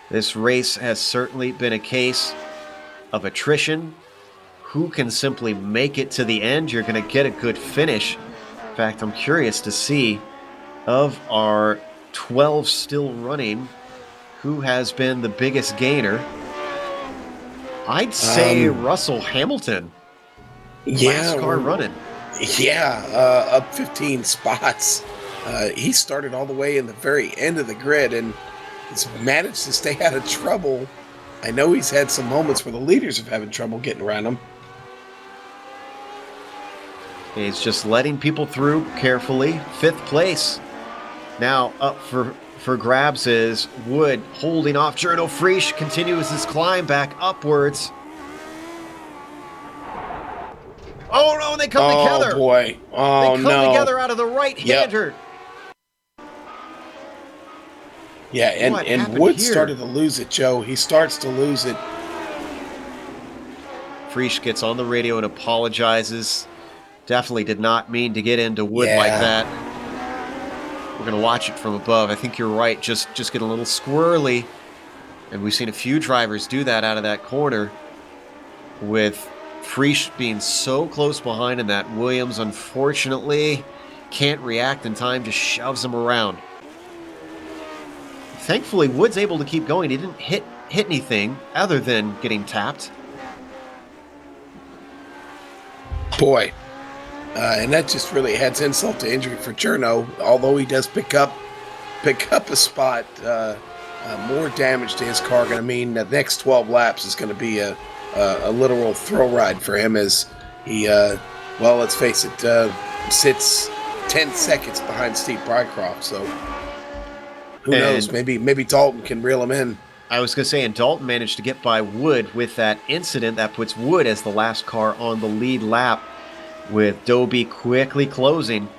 This race has certainly been a case of attrition. Who can simply make it to the end? You're going to get a good finish. In fact, I'm curious to see, of our 12 still running, who has been the biggest gainer. I'd say Russell Hamilton. Last car running. Yeah, up 15 spots. He started all the way in the very end of the grid and has managed to stay out of trouble. I know he's had some moments where the leaders have having trouble getting around him. He's just letting people through carefully. 5th place. Now up for grabs is Wood, holding off Journo Prix, continues his climb back upwards. Oh no, they come together. Oh boy. Oh they no. come together out of the right-hander. Yeah, and Wood started to lose it, Joe. He starts to lose it. Prix gets on the radio and apologizes. Definitely did not mean to get into Wood like that. We're going to watch it from above. I think you're right. Just get a little squirrely. And we've seen a few drivers do that out of that corner. With Prix being so close behind, and that Williams, unfortunately, can't react in time, just shoves him around. Thankfully, Wood's able to keep going. He didn't hit anything other than getting tapped. Boy. And that just really adds insult to injury for Journo. Although he does pick up a spot, more damage to his car. Going to mean the next 12 laps is going to be a literal throw ride for him, as he, well, let's face it, sits 10 seconds behind Steve Brycroft. So who knows? Maybe Dalton can reel him in. I was going to say, and Dalton managed to get by Wood with that incident. That puts Wood as the last car on the lead lap, with Dobie quickly closing.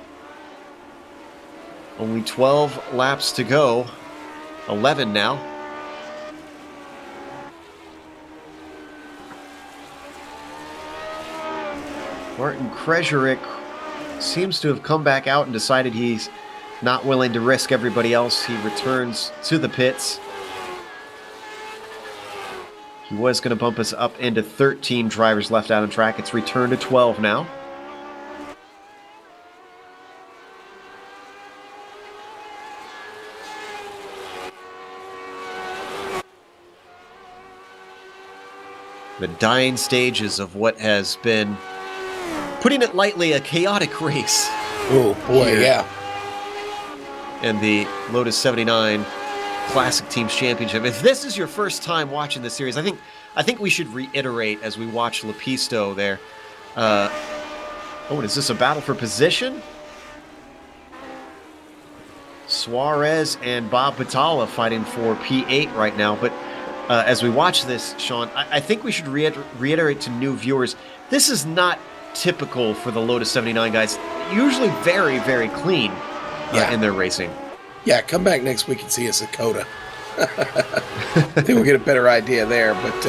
Only 12 laps to go. 11 now. Martin Krejcik seems to have come back out and decided he's not willing to risk everybody else. He returns to the pits. He was going to bump us up into 13 drivers left out on track. It's returned to 12 now. The dying stages of what has been, putting it lightly, a chaotic race. Oh boy, yeah. And the Lotus 79 Classic Teams Championship. If this is your first time watching this series, I think we should reiterate as we watch Lepisto there. Is this a battle for position? Suarez and Bob Battaglia fighting for P8 right now, but as we watch this, Sean, I think we should reiterate to new viewers, this is not typical for the Lotus 79 guys. Usually very, very clean in their racing. Yeah, come back next week and see us at Coda. I think we'll get a better idea there. But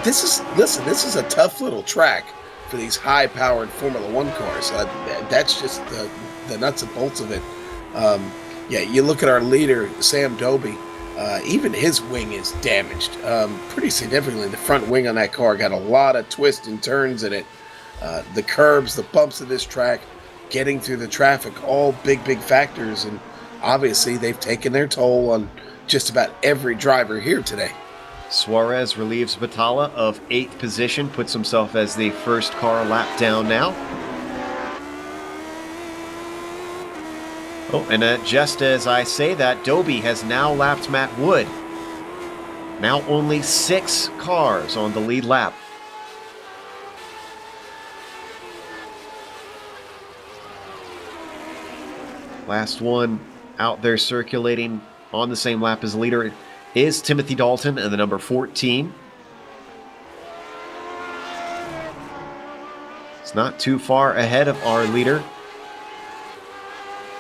this is a tough little track for these high-powered Formula One cars. That's just the nuts and bolts of it. You look at our leader, Sam Dobie. Even his wing is damaged pretty significantly. The front wing on that car got a lot of twists and turns in it. The curbs, the bumps of this track, getting through the traffic, all big factors, and obviously they've taken their toll on just about every driver here today. Suarez relieves Battaglia of 8th position, puts himself as the first car lap down now. Oh, and just as I say that, Doby has now lapped Matt Wood. Now only 6 cars on the lead lap. Last one out there circulating on the same lap as the leader is Timothy Dalton and the number 14. It's not too far ahead of our leader.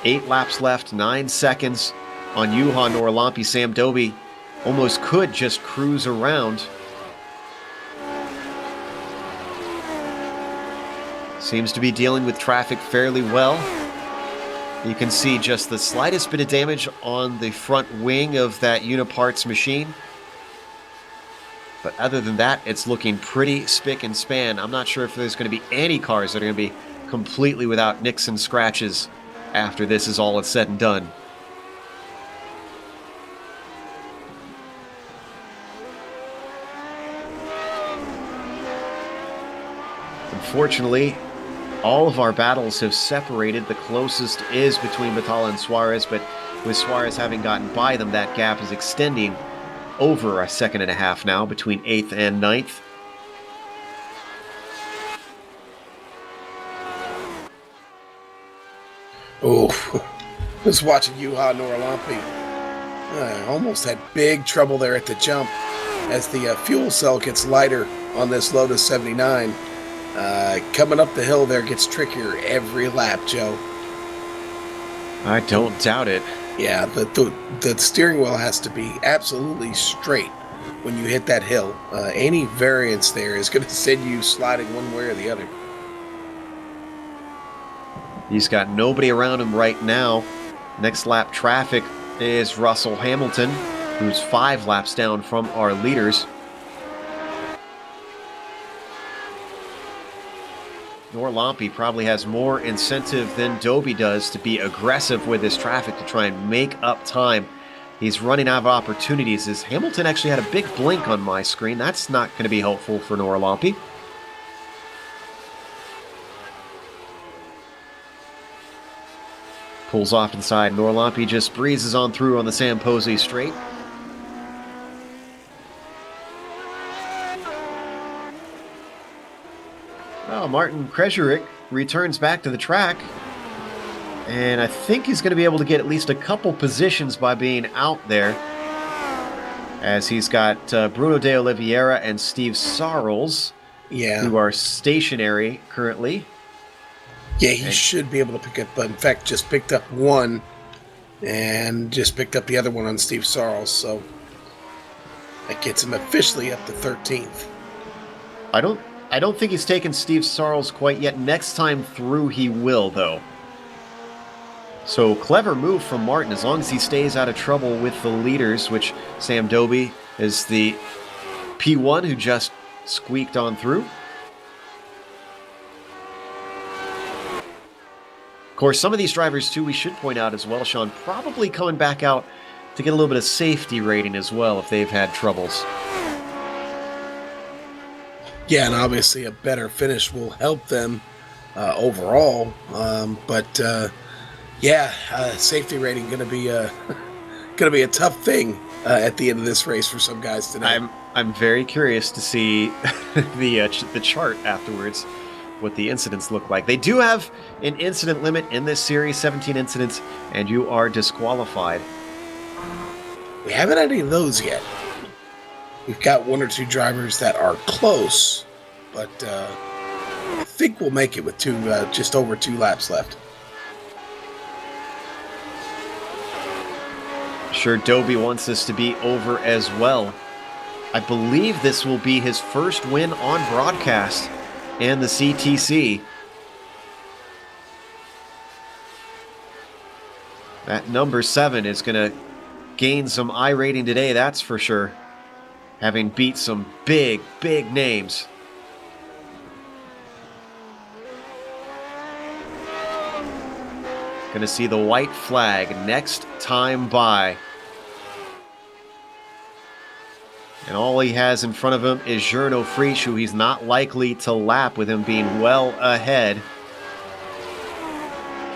8 laps left, 9 seconds on Juha Norlampi. Sam Doby almost could just cruise around. Seems to be dealing with traffic fairly well. You can see just the slightest bit of damage on the front wing of that Uniparts machine. But other than that, it's looking pretty spick and span. I'm not sure if there's going to be any cars that are going to be completely without nicks and scratches after this is all said and done. Unfortunately, all of our battles have separated. The closest is between Battaglia and Suarez, but with Suarez having gotten by them, that gap is extending over a second and a half now between 8th and 9th. Oh, just watching Juha Norlampi. Almost had big trouble there at the jump as the fuel cell gets lighter on this Lotus 79. Coming up the hill there gets trickier every lap, Joe. I don't doubt it. Yeah, the steering wheel has to be absolutely straight when you hit that hill. Any variance there is going to send you sliding one way or the other. He's got nobody around him right now. Next lap traffic is Russell Hamilton, who's 5 laps down from our leaders. Norlampi probably has more incentive than Doby does to be aggressive with his traffic to try and make up time. He's running out of opportunities. As Hamilton actually had a big blink on my screen. That's not going to be helpful for Norlampi. Pulls off to the side. Norlampi just breezes on through on the Sam Posey straight. Well, Martin Krejcik returns back to the track. And I think he's going to be able to get at least a couple positions by being out there. As he's got Bruno de Oliveira and Steve Sarles, who are stationary currently. Yeah, he should be able to pick up, but in fact, just picked up one and just picked up the other one on Steve Sarles, so that gets him officially up to 13th. I don't think he's taken Steve Sarles quite yet. Next time through, he will, though. So, clever move from Martin, as long as he stays out of trouble with the leaders, which Sam Doby is the P1 who just squeaked on through. Of course, some of these drivers, too, we should point out as well, Sean, probably coming back out to get a little bit of safety rating as well if they've had troubles. Yeah, and obviously a better finish will help them overall. Safety rating going to be a tough thing at the end of this race for some guys today. I'm very curious to see the chart afterwards, what the incidents look like. They do have an incident limit in this series, 17 incidents, and you are disqualified. We haven't had any of those yet. We've got 1 or 2 drivers that are close, but I think we'll make it with just over 2 laps left. Sure, Doby wants this to be over as well. I believe this will be his first win on broadcast in the CTC. That number 7 is going to gained some I rating today, that's for sure. Having beat some big, big names. Gonna see the white flag next time by. And all he has in front of him is Jurno Frisch, who he's not likely to lap with him being well ahead.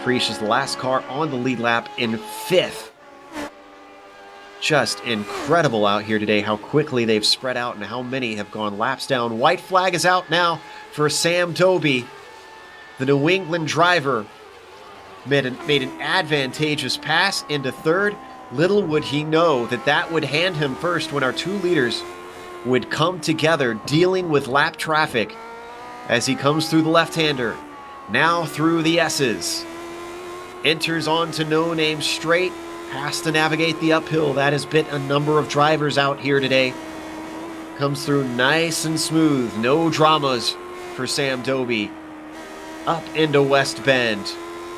Frisch is the last car on the lead lap in 5th. Just incredible out here today how quickly they've spread out and how many have gone laps down. White flag is out now for Sam Doby. The New England driver made an advantageous pass into 3rd. Little would he know that that would hand him first when our 2 leaders would come together dealing with lap traffic as he comes through the left-hander. Now through the S's. Enters onto No Name straight. Has to navigate the uphill. That has bit a number of drivers out here today. Comes through nice and smooth. No dramas for Sam Doby. Up into West Bend.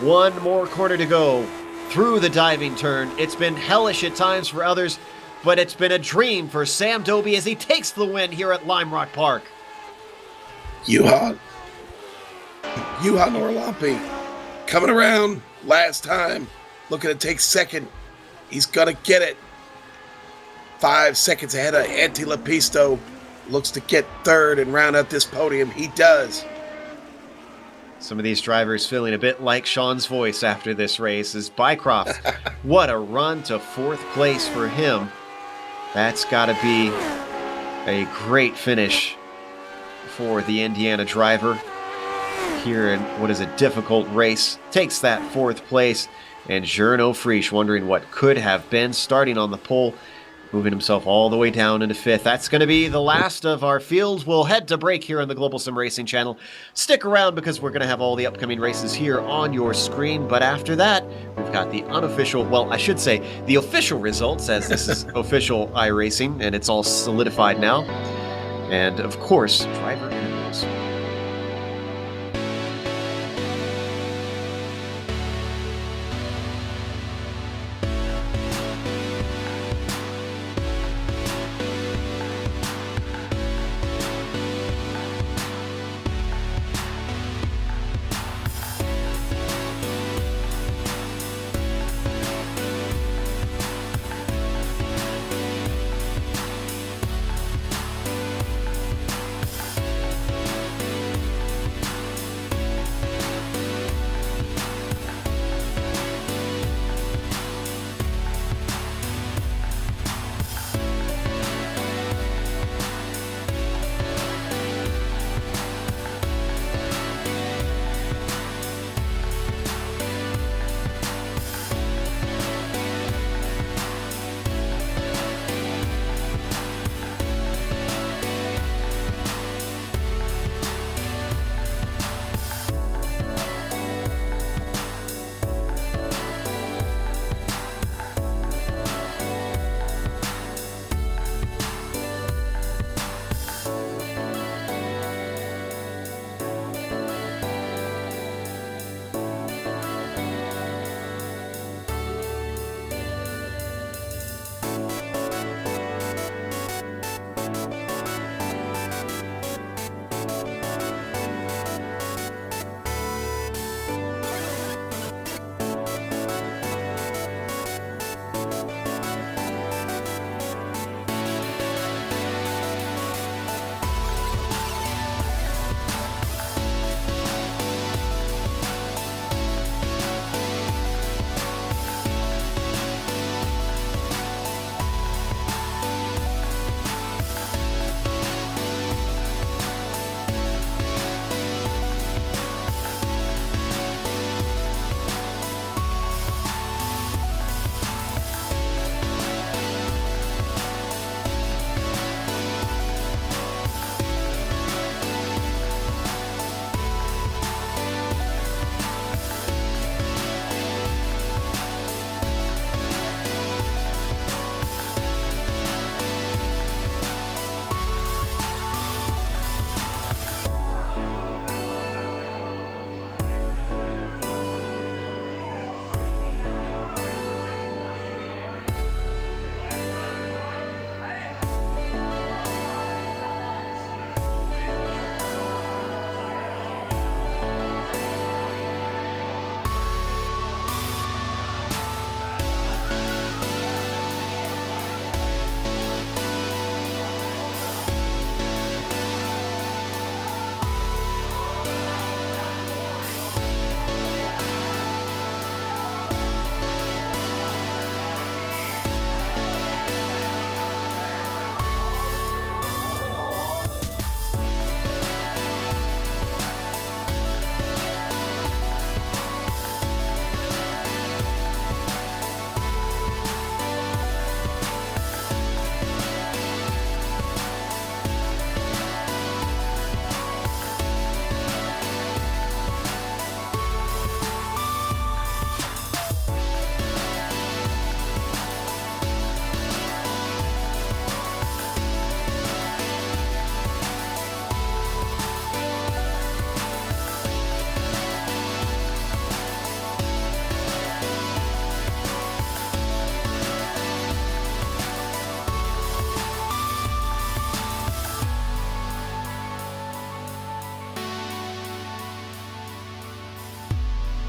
1 more corner to go. Through the diving turn. It's been hellish at times for others, but it's been a dream for Sam Doby as he takes the win here at Lime Rock Park. Juha Norlampi coming around last time. Looking to take 2nd. He's going to get it. 5 seconds ahead of Antti Lepisto. Looks to get 3rd and round out this podium. He does. Some of these drivers feeling a bit like Sean's voice after this race is Bycroft. What a run to 4th place for him. That's got to be a great finish for the Indiana driver here in what is a difficult race. Takes that 4th place. And Jurno Frisch wondering what could have been, starting on the pole, moving himself all the way down into 5th. That's going to be the last of our field. We'll head to break here on the Global Sim Racing channel. Stick around because we're going to have all the upcoming races here on your screen. But after that, we've got the unofficial, well, I should say the official results, as this is official iRacing, and it's all solidified now. And, of course, driver interviews.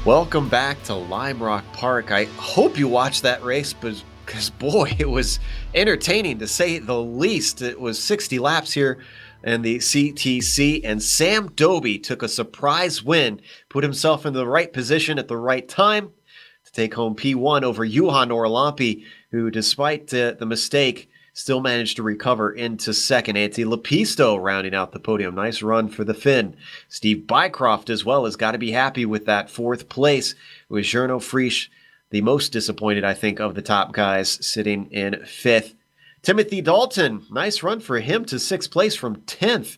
Welcome back to Lime Rock Park. I hope you watched that race, because boy, it was entertaining to say the least. It was 60 laps here in the CTC, and Sam Doby took a surprise win, put himself in the right position at the right time to take home P1 over Juha Norlampi, who, despite the mistake, still managed to recover into second. Antti Lepisto rounding out the podium. Nice run for the Finn. Steve Bycroft as well has got to be happy with that fourth place, with Jarno Frisch the most disappointed, I think, of the top guys, sitting in fifth. Timothy Dalton, nice run for him to sixth place from 10th.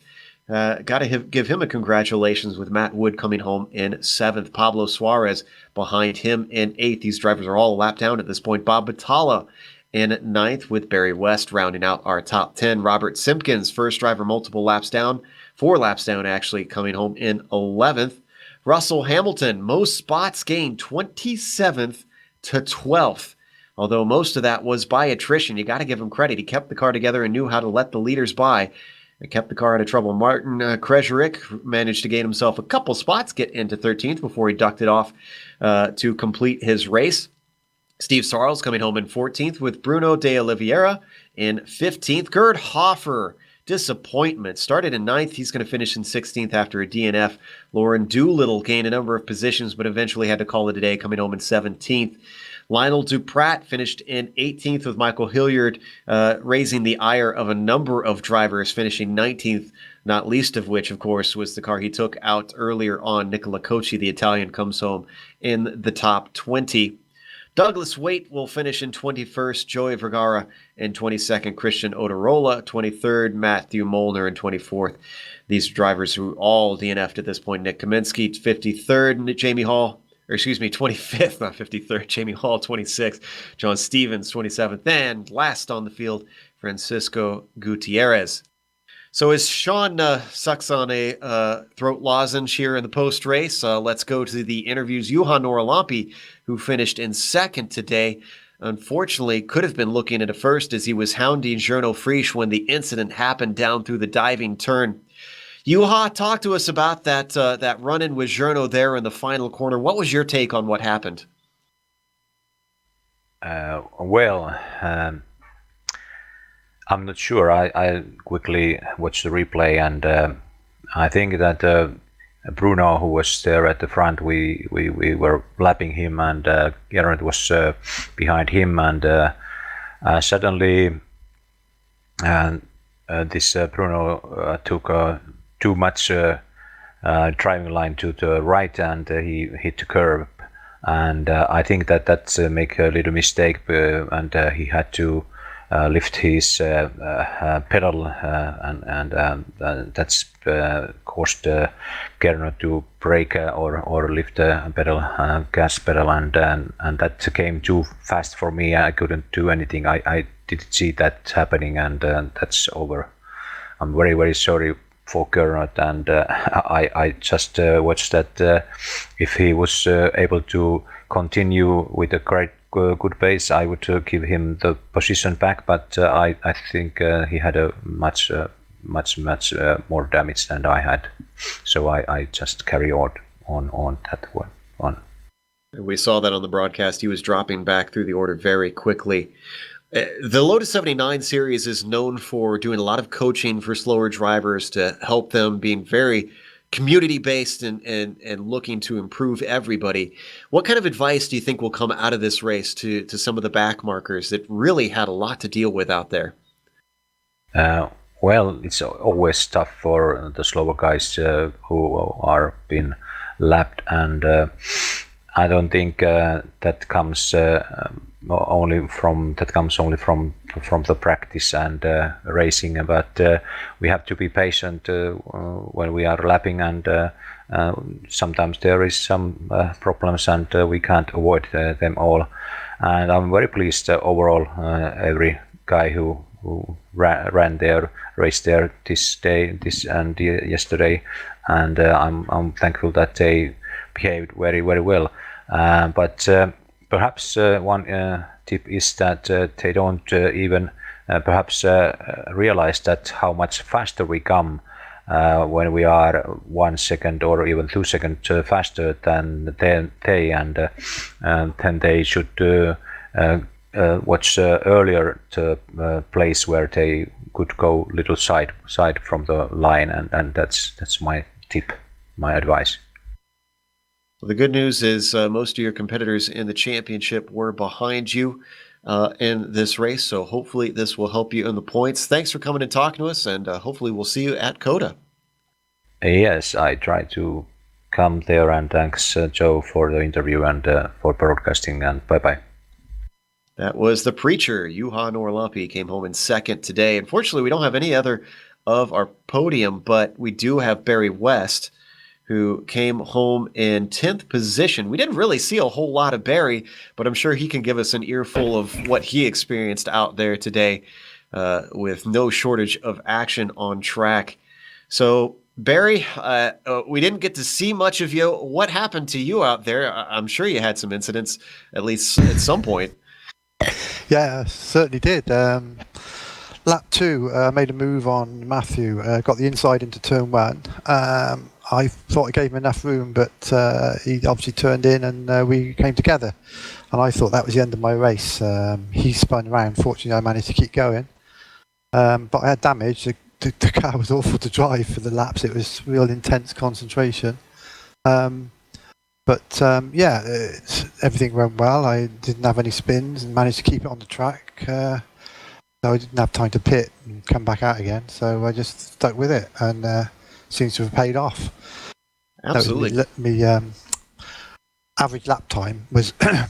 Got to give him a congratulations, with Matt Wood coming home in seventh. Pablo Suarez behind him in eighth. These drivers are all a lap down at this point. Bob Battalla in ninth, with Barry West rounding out our top 10. Robert Simpkins, first driver multiple laps down, 4 laps down actually, coming home in 11th. Russell Hamilton, most spots gained, 27th to 12th. Although most of that was by attrition. You got to give him credit. He kept the car together and knew how to let the leaders by. It kept the car out of trouble. Martin Krejcik managed to gain himself a couple spots, get into 13th before he ducked it off to complete his race. Steve Sarles coming home in 14th, with Bruno de Oliveira in 15th. Gerd Hoffer, disappointment. Started in 9th. He's going to finish in 16th after a DNF. Lauren Doolittle gained a number of positions, but eventually had to call it a day, coming home in 17th. Lionel Duprat finished in 18th, with Michael Hilliard raising the ire of a number of drivers, finishing 19th, not least of which, of course, was the car he took out earlier on. Nicola Cocci, the Italian, comes home in the top 20. Douglas Waite will finish in 21st, Joey Vergara in 22nd, Christian Otarola 23rd, Matthew Molnar in 24th. These drivers who all DNF'd at this point. Nick Kaminsky 53rd, Jamie Hall, 25th, not 53rd, Jamie Hall 26th, John Stevens 27th, and last on the field, Francisco Gutierrez. So as Sean sucks on a throat lozenge here in the post-race, let's go to the interviews. Juha Norlampi, who finished in second today, unfortunately could have been looking at a first, as he was hounding Jarno Frisch when the incident happened down through the diving turn. Juha, talk to us about that run-in with Jarno there in the final corner. What was your take on what happened? I'm not sure. I quickly watched the replay, and I think that Bruno, who was there at the front, we were lapping him, and Gerard was behind him, and suddenly this Bruno took too much driving line to the right, and he hit the curb, and I think that's make a little mistake, and he had to lift his pedal, and that's caused Gerard to brake or lift the pedal, gas pedal, and that came too fast for me. I couldn't do anything. I didn't see that happening, and that's over. I'm very, very sorry for Gerard, and I just watched that if he was able to continue with a great good pace, I would give him the position back, but I think he had a much more damage than I had, so I just carry on that one. We saw that on the broadcast. He was dropping back through the order very quickly. The Lotus 79 series is known for doing a lot of coaching for slower drivers to help them, being very community-based and looking to improve everybody. What kind of advice do you think will come out of this race to some of the back markers that really had a lot to deal with out there? Well, it's always tough for the slower guys who are being lapped, and I don't think that comes only from the practice and racing, but we have to be patient when we are lapping, and sometimes there is some problems, and we can't avoid them all. And I'm very pleased overall, every guy who ran their race there this and yesterday, and I'm thankful that they behaved very, very well. But perhaps one tip is that they don't even perhaps realize that how much faster we come when we are 1 second or even 2 seconds faster than they, and then they should watch earlier the place where they could go little side from the line, and that's my tip, my advice. Well, the good news is most of your competitors in the championship were behind you in this race, so hopefully this will help you in the points. Thanks for coming and talking to us, and hopefully we'll see you at COTA. Yes, I try to come there, and thanks Joe for the interview and for broadcasting, and bye-bye. That was the preacher. Juha Norlampi came home in second today. Unfortunately, we don't have any other of our podium, but we do have Barry West, who came home in 10th position. We didn't really see a whole lot of Barry, but I'm sure he can give us an earful of what he experienced out there today with no shortage of action on track. So, Barry, we didn't get to see much of you. What happened to you out there? I'm sure you had some incidents, at least at some point. Yeah, certainly did. Lap 2, made a move on Matthew, got the inside into turn 1. I thought I gave him enough room, but he obviously turned in and we came together. And I thought that was the end of my race. He spun around. Fortunately, I managed to keep going. But I had damage. The car was awful to drive for the laps. It was real intense concentration. Yeah, everything went well. I didn't have any spins and managed to keep it on the track. So I didn't have time to pit and come back out again. So I just stuck with it, and seems to have paid off. Absolutely. Me average lap time was should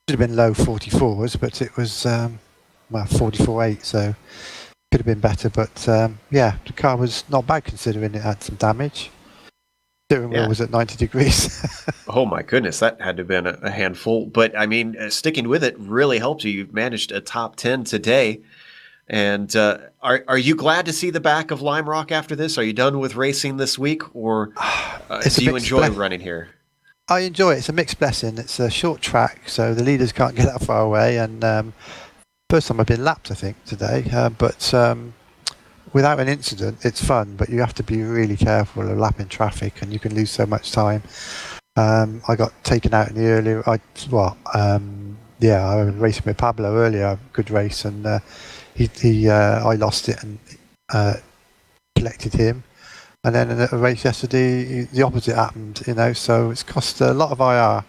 have been low 44s, but it was 44.8, so could have been better. But yeah, the car was not bad considering it had some damage. Steering wheel was at 90 degrees. Oh my goodness, that had to have been a handful. But I mean, sticking with it really helped you. You've managed a top 10 today. And are you glad to see the back of Lime Rock after this? Are you done with racing this week, or do you enjoy running here? I enjoy it. It's a mixed blessing. It's a short track, so the leaders can't get that far away. And first time I've been lapped, I think, today. But without an incident, it's fun. But you have to be really careful of lapping traffic, and you can lose so much time. I got taken out in the early. I was racing with Pablo earlier. Good race, and I lost it and collected him. And then in a race yesterday, the opposite happened, so it's cost a lot of IR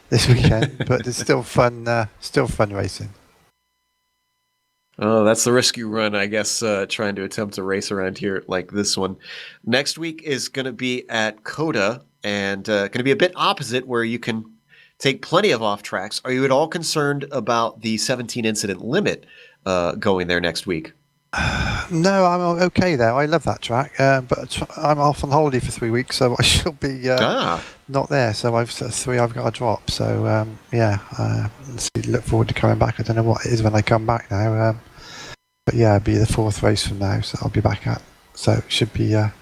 this weekend, but it's still fun racing. Oh, that's the risk you run, I guess, trying to attempt a race around here like this one. Next week is going to be at COTA, and going to be a bit opposite, where you can take plenty of off tracks. Are you at all concerned about the 17 incident limit going there next week? No, I'm okay there. I love that track, but I'm off on holiday for 3 weeks, so I shall be not there. So I've got to drop. So look forward to coming back. I don't know what it is when I come back now, but yeah, it'll be the 4th race from now, so I'll be back at. So it should be a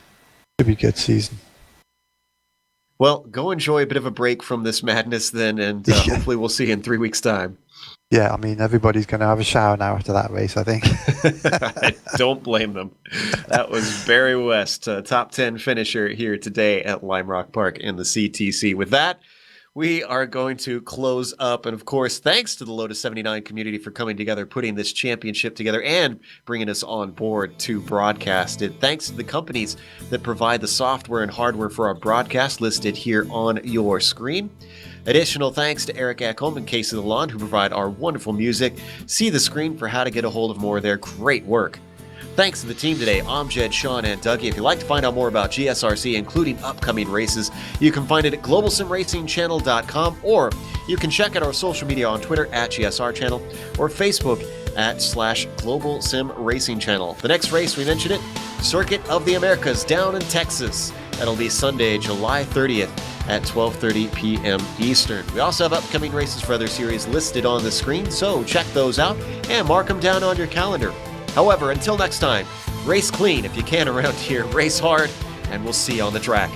good season. Well, go enjoy a bit of a break from this madness then, and hopefully we'll see you in 3 weeks' time. Yeah, I mean, everybody's going to have a shower now after that race, I think. I don't blame them. That was Barry West, top 10 finisher here today at Lime Rock Park in the CTC. With that, we are going to close up. And of course, thanks to the Lotus 79 community for coming together, putting this championship together, and bringing us on board to broadcast it. Thanks to the companies that provide the software and hardware for our broadcast, listed here on your screen. Additional thanks to Eric Ekholm and Casey Lalonde, who provide our wonderful music. See the screen for how to get a hold of more of their great work. Thanks to the team today, Amjad, Sean, and Dougie. If you'd like to find out more about GSRC, including upcoming races, you can find it at globalsimracingchannel.com, or you can check out our social media on Twitter at GSR Channel, or Facebook at /Global Sim Racing Channel. The next race, we mentioned it, Circuit of the Americas down in Texas. That'll be Sunday, July 30th at 12:30 p.m. Eastern. We also have upcoming races for other series listed on the screen, so check those out and mark them down on your calendar. However, until next time, race clean if you can around here, race hard, and we'll see you on the track.